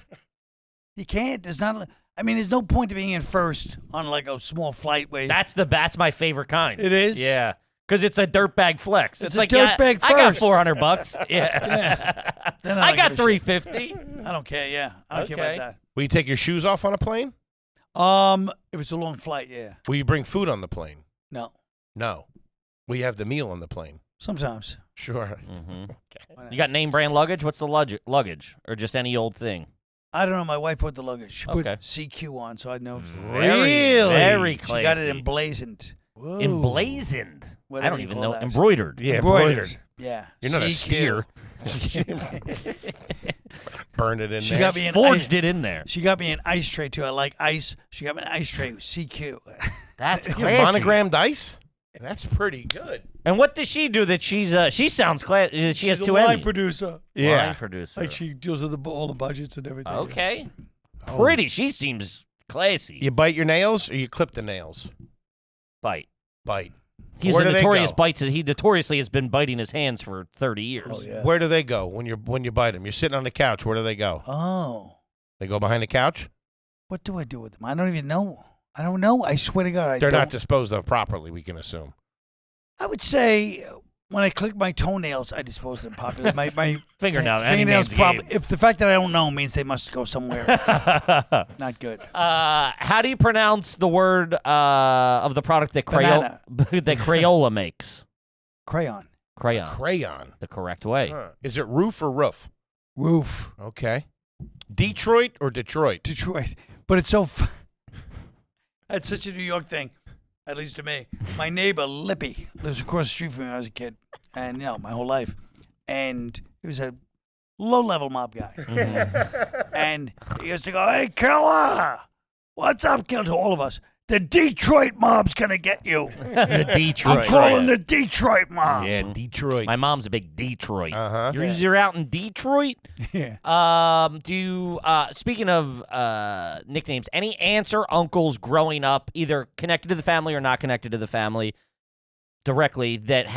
You can't. There's not. I mean, there's no point to being in first on like a small flight where. That's my favorite kind. It is? Yeah. Because it's a dirtbag flex. It's It's a like, yeah, dirtbag I got first. $400. Yeah. Then I don't got give a shit. $350. I don't care. Yeah, I don't care Okay. about Will you take your shoes off on a plane? that. If it's a long flight, yeah. Will you bring food on the plane? No, No. Will you have the meal on the plane? sometimes. Sure. You got name brand luggage? What's the luggage? Or just any old thing? I don't know. My wife put the luggage. She put Okay. CQ on, so I know. Very She classy. got it emblazoned. Emblazoned. I Whatever don't you even call know. that. Embroidered. Yeah, Embroidered. Yeah. You're not a CQ. skier. Burn it in She there. got me an Forged ice, it in there. She got me an ice tray too. I like ice. She got me an ice tray with CQ. That's You classy. have monogrammed ice? That's pretty good. And what does she do that she sounds class? She has She's two a wine Emmys. producer. Wine producer. Like she deals with all the budgets and everything. Okay. Pretty. She seems classy. You bite your nails or you clip the nails? Bite. Bite. He's Where a do they notorious go? bites. He notoriously has been biting his hands for 30 years. Oh yeah. Where do they go when you bite them? You're sitting on the couch. Where do they go? Oh. They go behind the couch? What do I do with them? I don't even know. I don't know. I swear to God, I They're don't. not disposed of properly, we can assume. I would say when I click my toenails, I dispose of them popular. My Fingernail. Any fingernails, I dispose of them popular. My Fingernail. Any fingernails, name's game. if the fact that I don't know means they must go somewhere. Not good. How do you pronounce the word of the product that Banana. that Crayola makes? Crayon. Crayon. Crayon. The correct way. Huh. Is it roof or roof? Roof. Okay. Detroit or Detroit? Detroit. But it's so. That's such a New York thing, at least to me. My neighbor Lippy lives across the street from me when I was a kid, and my whole life, and he was a low-level mob guy, and he used to go, "Hey, killer, what's up, killer?" to all of us. The Detroit mob's gonna get you. The Detroit. I'm calling the Detroit mob. Yeah, Detroit. My mom's a big Detroit. Uh-huh. You're out in Detroit? Yeah. Do you, speaking of nicknames, any aunts or uncles growing up, either connected to the family or not connected to the family directly, that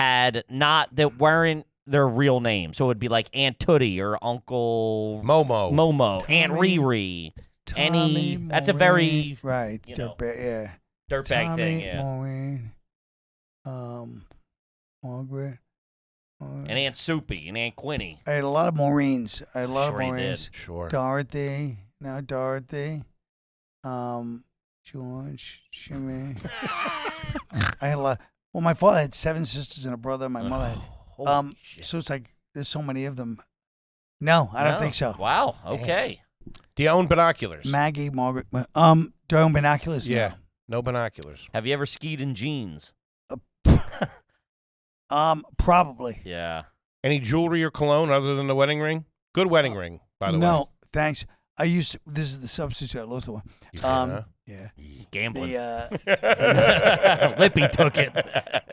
weren't their real name? So it would be like Aunt Tootie or Uncle Momo. Aunt Riri. Tommy, That's a very right, dirtbag Tommy, thing, yeah. Maureen, Margaret. And Aunt Soupy and Aunt Quinny. I had a lot of Maureen's. I had a lot Sure of he Maureen's. did. Sure. Dorothy. George, Jimmy. I had a lot. Well, my father had 7 sisters and a brother. My mother had. So it's like there's so many of them. No, I don't think so. Wow. Okay. Do you own binoculars? Maggie, Margaret. Do I own binoculars? Yeah. No binoculars. Have you ever skied in jeans? Probably. Yeah. Any jewelry or cologne other than the wedding ring? Good wedding ring, by the way. No, thanks. I used to, this is the substitute. I lost the one. You did, huh? Yeah. Gambling. The, Lippy took it.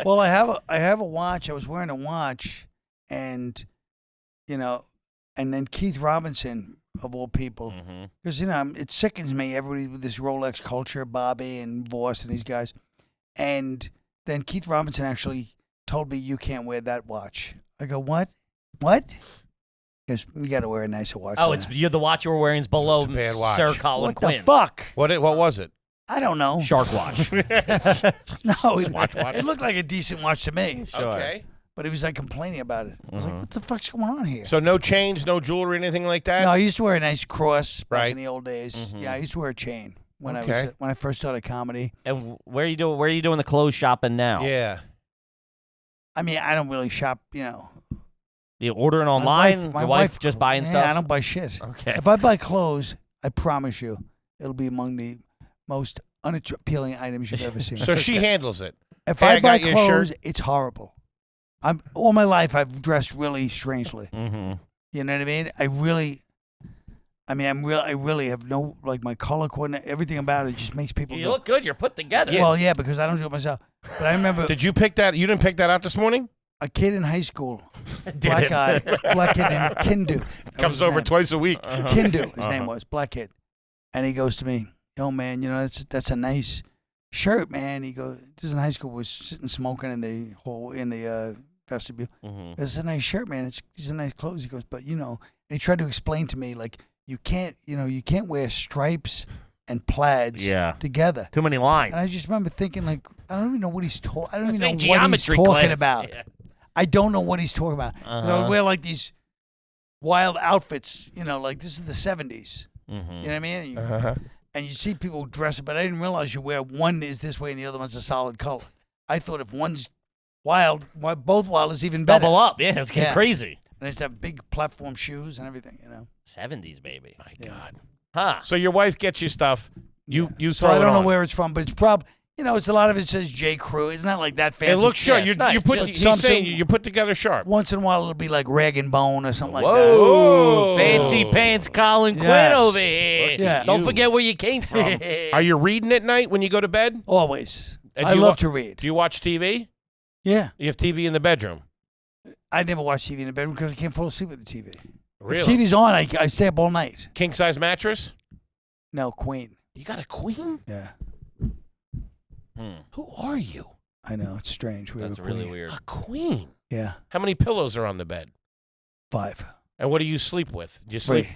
well, I have a watch. I was wearing a watch, and and then Keith Robinson of all people, because it sickens me. Everybody with this Rolex culture, Bobby and Voss and these guys, and then Keith Robinson actually told me you can't wear that watch. I go, what? Because you got to wear a nicer watch. Oh, you're the watch you were wearing is below It's a bad watch. Sir Colin what Quinn. the fuck? What was it? I don't know. Shark watch. No, Watch. it looked like a decent watch to me. Sure. Okay. But he was like complaining about it. I was like, what the fuck's going on here? So no chains, no jewelry, anything like that? No, I used to wear a nice cross back Right. in the old days. Yeah, I used to wear a chain when Okay. I first started comedy. And where are you doing the clothes shopping now? Yeah. I mean, I don't really shop, You ordering online? My Your wife just buying yeah, stuff? I don't buy shit. Okay. If I buy clothes, I promise you, it'll be among the most unappealing items you've ever seen. So she handles it. If Hey, I I buy got you a clothes, shirt. it's horrible. All my life I've dressed really strangely. Mm-hmm. You know what I mean? I really have no, like, my color coordinate, everything about it just makes people You go, look good. You're put together. well, yeah, because I don't do it myself. But I remember Did you pick that? You didn't pick that out this morning? a kid in high school, Did black it? guy, black kid named Kindu. That was Comes his over name. twice a week. Kindu, his name was, black kid. And he goes to me, yo, man, that's a nice shirt, man. He goes, this is in high school, we're sitting smoking in the vestibule. Mm-hmm. It's a nice shirt, man. These are nice clothes. He goes, but and he tried to explain to me, like, you can't wear stripes and plaids together. Too many lines. And I just remember thinking, like, I don't even know what he's talking. I don't even know Saying what he's geometry talking class. about. Yeah. I don't know what he's talking about. 'Cause I would wear like these wild outfits, like this is the 70s. Mm-hmm. You know what I mean? And you see people dress, but I didn't realize you wear one is this way and the other one's a solid color. I thought if one's wild, both wild is even better. Double up. Yeah, it's getting Yeah. crazy. And it's have big platform shoes and everything, 70s, baby. My God. Huh. So your wife gets you stuff. You So throw I don't it know on. where it's from, but it's probably, it's a lot of it says J. Crew. It's not like that fancy. It looks sharp. Yeah, it's You nice. put. But He's some- saying you put together sharp. Once in a while it'll be like Rag and Bone or something like that. Whoa. Fancy pants Colin Quinn Yes. over here. Yeah. Don't You. forget where you came from. Are you reading at night when you go to bed? Always. And I do you love wa- to read. Do you watch TV? Yeah. You have TV in the bedroom. I never watch TV in the bedroom because I can't fall asleep with the TV. Really? If TV's on, I stay up all night. King size mattress? No, Queen. You got a queen? Yeah. Who are you? I know. It's strange. We have That's a really queen. weird. A queen. Yeah. How many pillows are on the bed? 5. And what do you sleep with? You 3. sleep.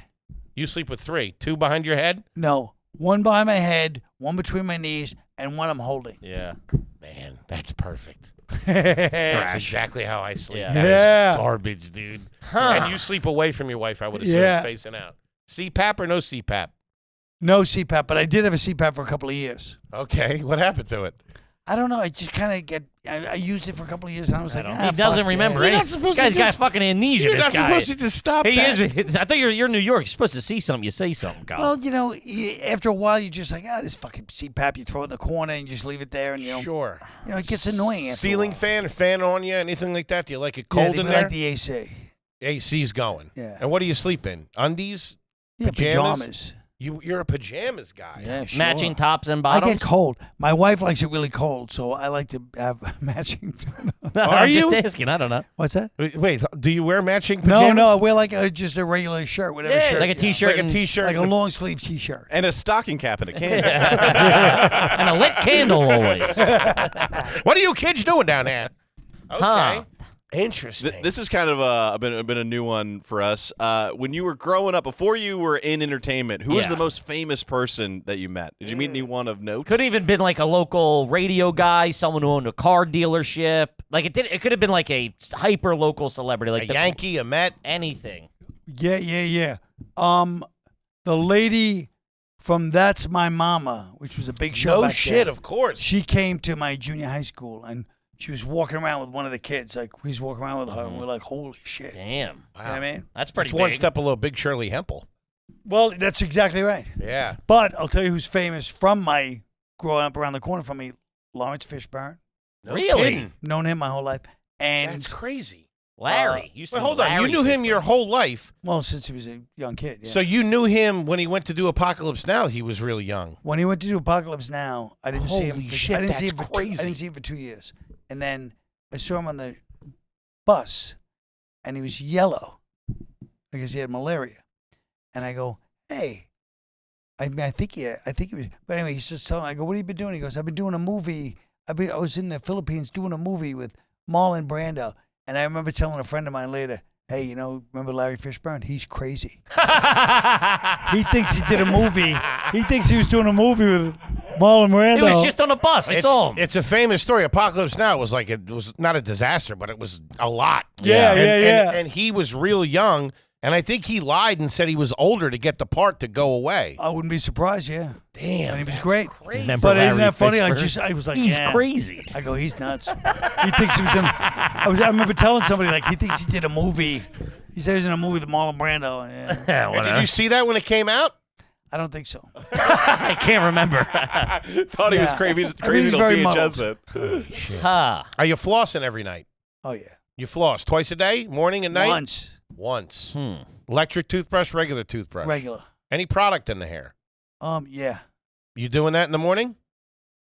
You sleep with 3. 2 behind your head. No. One behind my head, one between my knees, and one I'm holding. Yeah. Man, that's perfect. That's exactly how I sleep. Yeah. That is Yeah. garbage, dude. Huh. And you sleep away from your wife, I would assume, Yeah. facing out. CPAP or no CPAP? No CPAP, but I did have a CPAP for a couple of years. Okay, what happened to it? I don't know. I just kind of get. I used it for a couple of years, and I was like, He doesn't remember You're not anything. supposed This guy's to got just- fucking amnesia. You're this not guy. supposed to just stop He that. is. I thought you're in New York. You're supposed to see something. You say something, Kyle. Well, you know, after a while, you're just like, this fucking CPAP. You throw it in the corner and you just leave it there, and Sure. it gets annoying. After Ceiling a while. fan, fan on you, anything like that? Do you like it Yeah, cold they in be there? like the AC. AC's going. Yeah. And what do you sleep in? Undies? Yeah, Pajamas? pajamas. You're a pajamas guy. Yeah, sure. Matching tops and I bottoms. get cold. My wife likes it really cold, so I like to have matching. Are I'm you? just asking. I don't know. What's that? Wait, do you wear matching No, pajamas? no, I wear like just a regular shirt, whatever shirt. Like a t-shirt. Like a t-shirt. Like a long sleeve t-shirt. And a stocking cap and a can. and a lit candle always. What are you kids doing down there? Okay. Huh. Interesting. This is kind of been a new one for us. When you were growing up, before you were in entertainment, who was Yeah. the most famous person that you met? Did you meet anyone of note? Could have even been like a local radio guy, someone who owned a car dealership. Like it could have been like a hyper local celebrity, a like the, Yankee, a Met. anything. Yeah. The lady from That's My Mama, which was a big show. No back shit, then, of course. she came to my junior high school and she was walking around with one of the kids. Like, we was walking around with her and we're like, holy shit. You Damn, know what I mean? that's pretty It's one big. step below Big Shirley Hempel. Well, that's exactly right. Yeah. But I'll tell you who's famous from my growing up around the corner from me, Lawrence Fishburne. No Really? kidding. Known him my whole life. And, That's crazy. Larry. Used to Wait, be hold on. You Larry knew him Fishburne. your whole life. well, since he was a young kid. Yeah. So you knew him when he went to do Apocalypse Now. He was really young. When he went to do Apocalypse Now, I didn't see him. Holy shit, I didn't see that's him for crazy. I didn't see him for 2 years, and then I saw him on the bus, and he was yellow because he had malaria. And I go, "Hey, I think he was." But anyway, he's just telling me. I go, "What have you been doing?" He goes, "I've been doing a movie. I was in the Philippines doing a movie with Marlon Brando." And I remember telling a friend of mine later, "Hey, remember Larry Fishburne? He's crazy. He thinks he did a movie. He thinks he was doing a movie with Marlon Brando." It was just on a bus. I saw him. It's a famous story. Apocalypse Now was like it was not a disaster, but it was a lot. Yeah, yeah. And he was real young, and I think he lied and said he was older to get the part to go away. I wouldn't be surprised. Yeah. Damn, And he was that's great. crazy. Remember But Larry isn't that funny? Fishburne? I was like, He's yeah. crazy. I go, he's nuts. He thinks he was in. I remember telling somebody like he thinks he did a movie. He said he was in a movie with Marlon Brando. Yeah. Yeah, And whatever. did you see that when it came out? I don't think so. I can't remember. Thought he was Yeah. crazy. I think Crazy he's to very VHS muddled. it. Huh. Are you flossing every night? Oh yeah. You floss twice a day, morning and night? Once Once. Hmm. Electric toothbrush, regular toothbrush. regular. Any product in the hair? Yeah. You doing that in the morning?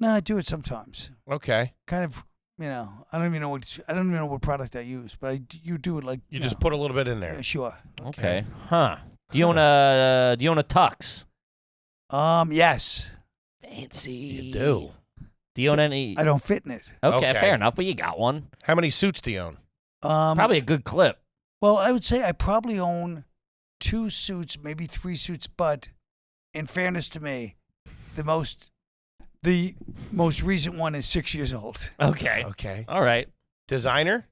No, I do it sometimes. Okay. Kind of. I don't even know what product I use, but you do it like You just put a little bit in there. Yeah, sure. Okay. Huh. Do you own a tux? Yes. Fancy. You do. Do you own any? I don't fit in it. Okay, Okay. fair enough. But you got one. How many suits do you own? Probably a good clip. Well, I would say I probably own 2 suits, maybe 3 suits, but in fairness to me, the most recent one is 6 years old. Okay. Okay. All right. Designer?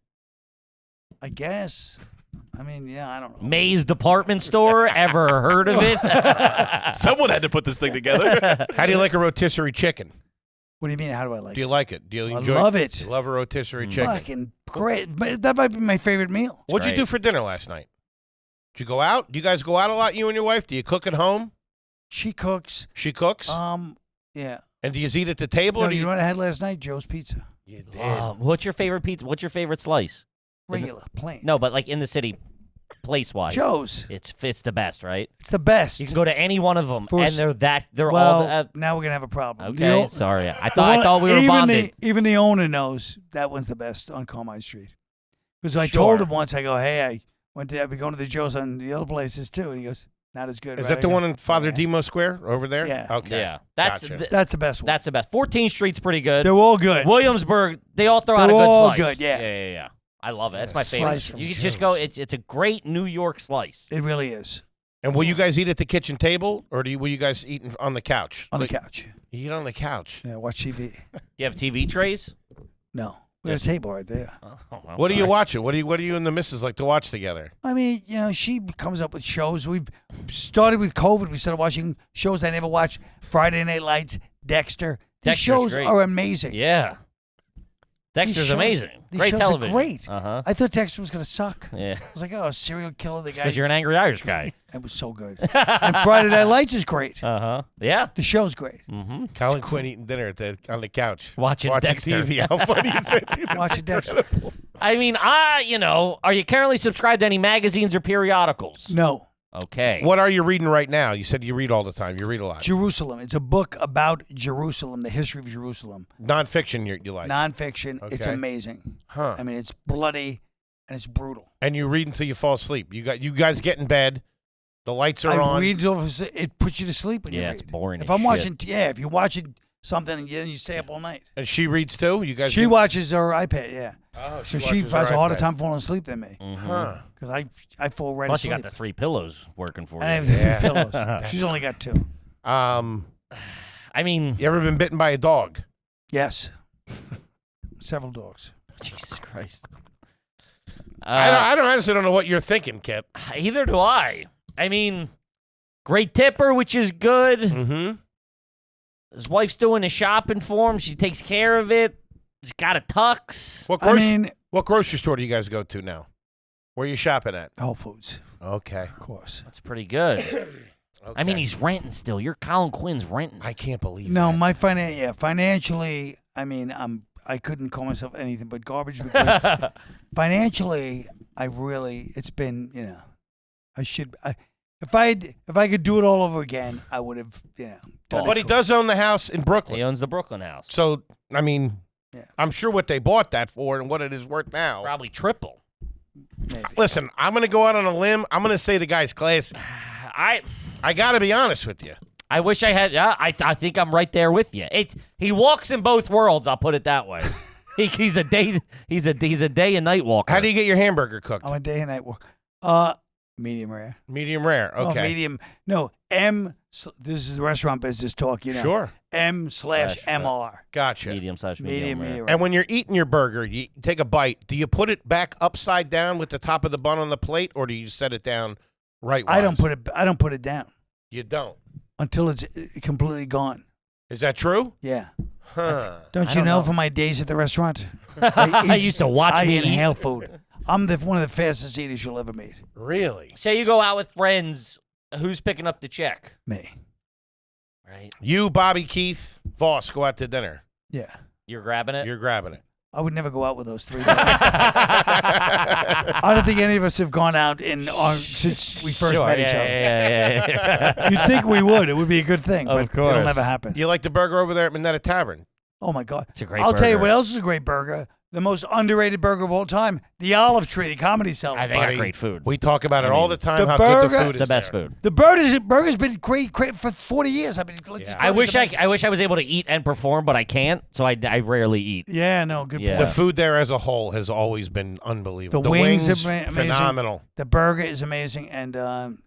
I guess. I mean, yeah, I don't know. May's department store. Ever heard of it? Someone had to put this thing together. How do you like a rotisserie chicken? What do you mean? How do I like Do you it? like it? Do you I enjoy love it. You love a rotisserie chicken. Fucking great. But that might be my favorite meal. What'd you Great. do for dinner last night? Did you go out? Do you guys go out a lot, you and your wife? Do you cook at home? She cooks. She cooks? Yeah. And do you eat at the table? No, or do you know what I had last night? Joe's Pizza. You did. What's your favorite pizza? What's your favorite slice? Regular, plain. No, but like in the city, place wise. Joe's. It's the best, right? It's the best. You can go to any one of them, For and s- they're well, all. now we're gonna have a problem. Okay, sorry. I thought we were even bonded. even the owner knows that one's the best on Carmine Street. Because I Sure. told him once, I go, hey, I've been going to the Joe's on the other places too, and he goes, not as good. Is right? that I the go, one in Father yeah. Demo Square over there? Yeah. Okay. Yeah, that's Gotcha. That's the best one. that's the best. 14th Street's pretty good. They're all good. Williamsburg, they all throw out a They're good all slice. good, yeah. Yeah. I love it. That's Yeah, my favorite. slice from You could just go. It's a great New York slice. It really is. And will you guys eat at the kitchen table, or will you guys eat on the couch? On the couch. You eat on the couch. Yeah, watch TV. You have TV trays? No. There's a table right there. Oh, What are you watching? What do you and the missus like to watch together? I mean, she comes up with shows. We've started with COVID. We started watching shows I never watched. Friday Night Lights, Dexter. These Dexter's shows great. are amazing. Yeah. Dexter's shows- amazing. These Great shows television. Are great. Uh-huh. I thought Dexter was going to suck. Yeah. I was like, oh, serial killer, the guy. Because you're an angry Irish guy. It was so good. And Friday Night Lights is great. Uh-huh. Yeah. The show's great. Mm-hmm. Colin Quinn eating dinner on the couch. Watching Dexter. TV. How funny is that? Dude, that's Watching Dexter. incredible. I mean, are you currently subscribed to any magazines or periodicals? No. Okay. What are you reading right now? You said you read all the time. You read a lot. Jerusalem. It's a book about Jerusalem, the history of Jerusalem. Nonfiction you like. Nonfiction. It's Okay. amazing. Huh. I mean, it's bloody and it's brutal. And you read until you fall asleep. You guys get in bed. The lights are I on. read it puts you to sleep when you Yeah, read. it's boring If as I'm shit. watching, if you're watching something and then you stay up all night. And she reads too? You guys She get- watches her iPad, yeah. Oh, So she watches her has a harder iPad. time falling asleep than me Huh. because I fall right Plus, you asleep. got the 3 pillows working for and I you. have the Yeah. pillows. She's only got 2. I mean, You ever been bitten by a dog? Yes. Several dogs. Jesus Christ. I honestly don't know what you're thinking, Kip. Either do I. I mean, great tipper, which is good. Mm-hmm. His wife's doing the shopping for him. She takes care of it. He's got a tux. What grocery store do you guys go to now? Where are you shopping at? Whole Foods, Okay. of course. That's pretty good. I mean, he's renting still. You're Colin Quinn's renting. I can't believe No, that. my financially, I mean, I couldn't call myself anything but garbage because financially, it's been, if I could do it all over again, I would have, done it. But he does own the house in Brooklyn. He owns the Brooklyn house. So, I mean, Yeah. I'm sure what they bought that for and what it is worth now. Probably triple. Maybe. Listen, I'm going to go out on a limb. I'm going to say the guy's classy. I got to be honest with you. I wish I had. I think I'm right there with you. He walks in both worlds. I'll put it that way. He's a day and night walker. How do you get your hamburger cooked? I'm a day and night work. Medium rare. Medium rare. Oh, Okay. medium. No, this is the restaurant business talk, Sure. M/MR. Gotcha. Medium/medium rare. Medium. And when you're eating your burger, you take a bite. Do you put it back upside down with the top of the bun on the plate, or do you set it down right? I don't put it down You don't. until it's completely gone. Is that true? Yeah. Huh. Don't I you don't know know. from my days at the restaurant? I used to watch I me eat. inhale food. I'm one of the fastest eaters you'll ever meet. Really? Say you go out with friends. Who's picking up the check? Me. Right. You, Bobby, Keith, Voss go out to dinner. Yeah. You're grabbing it. You're grabbing it. I would never go out with those 3 guys. I don't think any of us have gone out since we first met each other. Yeah. You'd think we would. It would be a good thing, Of but course. it'll never happen. You like the burger over there at Minetta Tavern? Oh, my God. It's a great I'll tell you burger. what else is a great burger. The most underrated burger of all time, the Olive Tree, the Comedy Cellar. They got Buddy, great food. We talk about it all the time. the How good the burger- food is. It's the best there. food. The burger's been great for 40 years. I mean, I wish I was able to eat and perform, but I can't. So I rarely eat. Yeah, no, good Yeah. The point. food there as a whole has always been unbelievable. The wings are amazing. phenomenal. The burger is amazing, and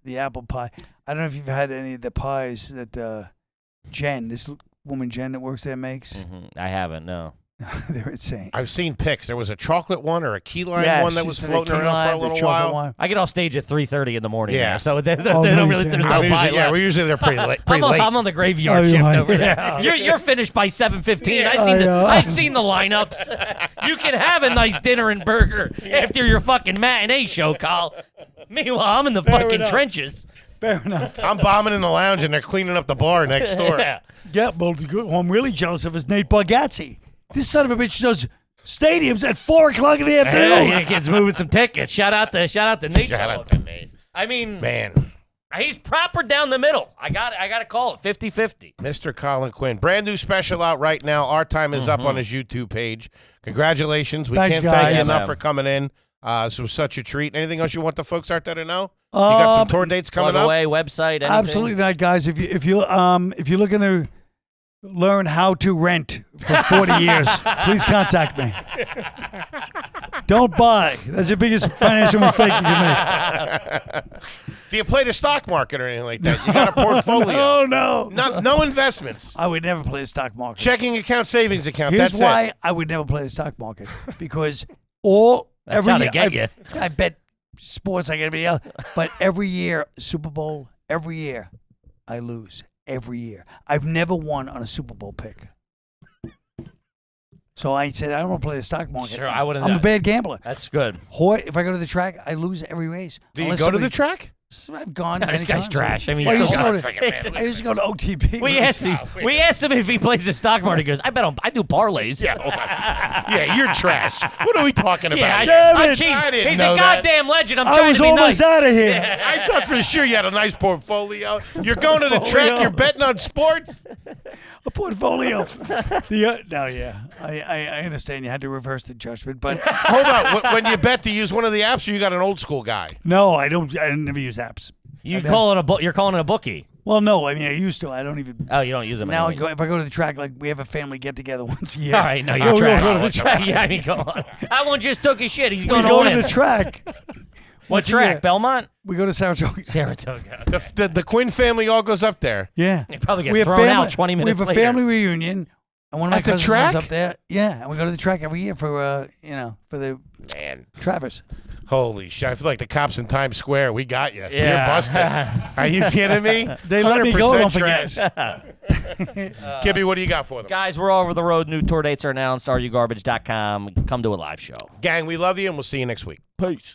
the apple pie. I don't know if you've had any of the pies that this woman Jen that works there makes. I haven't. No. They're insane. I've seen pics. There was a chocolate one or a key lime Yeah, one that she's was done the floating key around lime, for a the little chocolate while. one. I get off stage at 3:30 in the morning. Yeah. There, so they no, don't you really. can't. There's no pie left. We're usually there pretty late. Pretty late. I'm on the graveyard Oh, you shift are? over Yeah. there. You're finished by 7:15. Yeah. I've seen the lineups. You can have a nice dinner and burger after your fucking matinee show, Kyle. Meanwhile, I'm in the fucking enough. trenches. Fair enough. I'm bombing in the lounge and they're cleaning up the bar next door. Yeah. Yeah, well, who I'm really jealous of is Nate Bargatze. This son of a bitch does stadiums at 4 o'clock in the afternoon. Hey, kid's moving some tickets. Shout out to Nate. Shout out to Nate. I mean, Man, he's proper down the middle. I got to call it 50-50. Mr. Colin Quinn. Brand new special out right now. Our time is up on his YouTube page. Congratulations. We Thanks, can't thank you guys. enough Yeah, for coming in. This was such a treat. Anything else you want the folks out there to know? You Um, got some tour dates coming Plug up? away, website, anything? Absolutely not, guys. If you're looking to learn how to rent for 40 years, please contact me. Don't buy. That's the biggest financial mistake you can make. Do you play the stock market or anything like that? You got a portfolio? No. No investments. I would never play the stock market. Checking account, savings account. Here's That's why it. I would never play the stock market because That's how they get you. I bet sports like everybody else, but every year Super Bowl, every year I lose. Every year, I've never won on a Super Bowl pick. So I said I don't want to play the stock market. Sure, I wouldn't. I'm a bad gambler. That's good. Hoy, if I go to the track, I lose every race. Do you go to the track? I've gone. This many guy's times. trash. I mean, I he's used, still to go to, I used to go to OTP. we asked him if he plays the stock market. He goes, I bet I do parlays. Yeah. Yeah, you're trash. What are we talking about? Yeah, Damn I'm it. cheesing. I didn't He's know a that. goddamn legend. I'm I trying was to be almost nice. out of here. I thought for sure you had a nice portfolio. You're going to the track. You're betting on sports. A portfolio. I understand you had to reverse the judgment, but Hold on. When you bet, to use one of the apps, or you got an old school guy? no, I don't. I never use apps. You're calling a bookie. Well, no, I mean I used to. I don't even. Oh, you don't use them Now anymore. if I go to the track, like we have a family get together once a year. All right, no, We'll you're go trash. to the track. Yeah, I mean, go on. I one just took his shit. He's We going go to to win. the track. What once a track? year. Belmont? We go to Saratoga. Saratoga. The Quinn family all goes up there. Yeah. They probably get We have thrown family, out 20 minutes We have a later. family reunion, and one of my At the cousins track? lives up there. Yeah, and we go to the track every year for for the Man. Travis. Holy shit. I feel like the cops in Times Square. We got you. You're Yeah. busted. Are you kidding me? They let me go, 100% don't forget. trash. Gibby, what do you got for them? Guys, we're all over the road. New tour dates are announced. RUGarbage.com. Come to a live show. Gang, we love you, and we'll see you next week. Peace.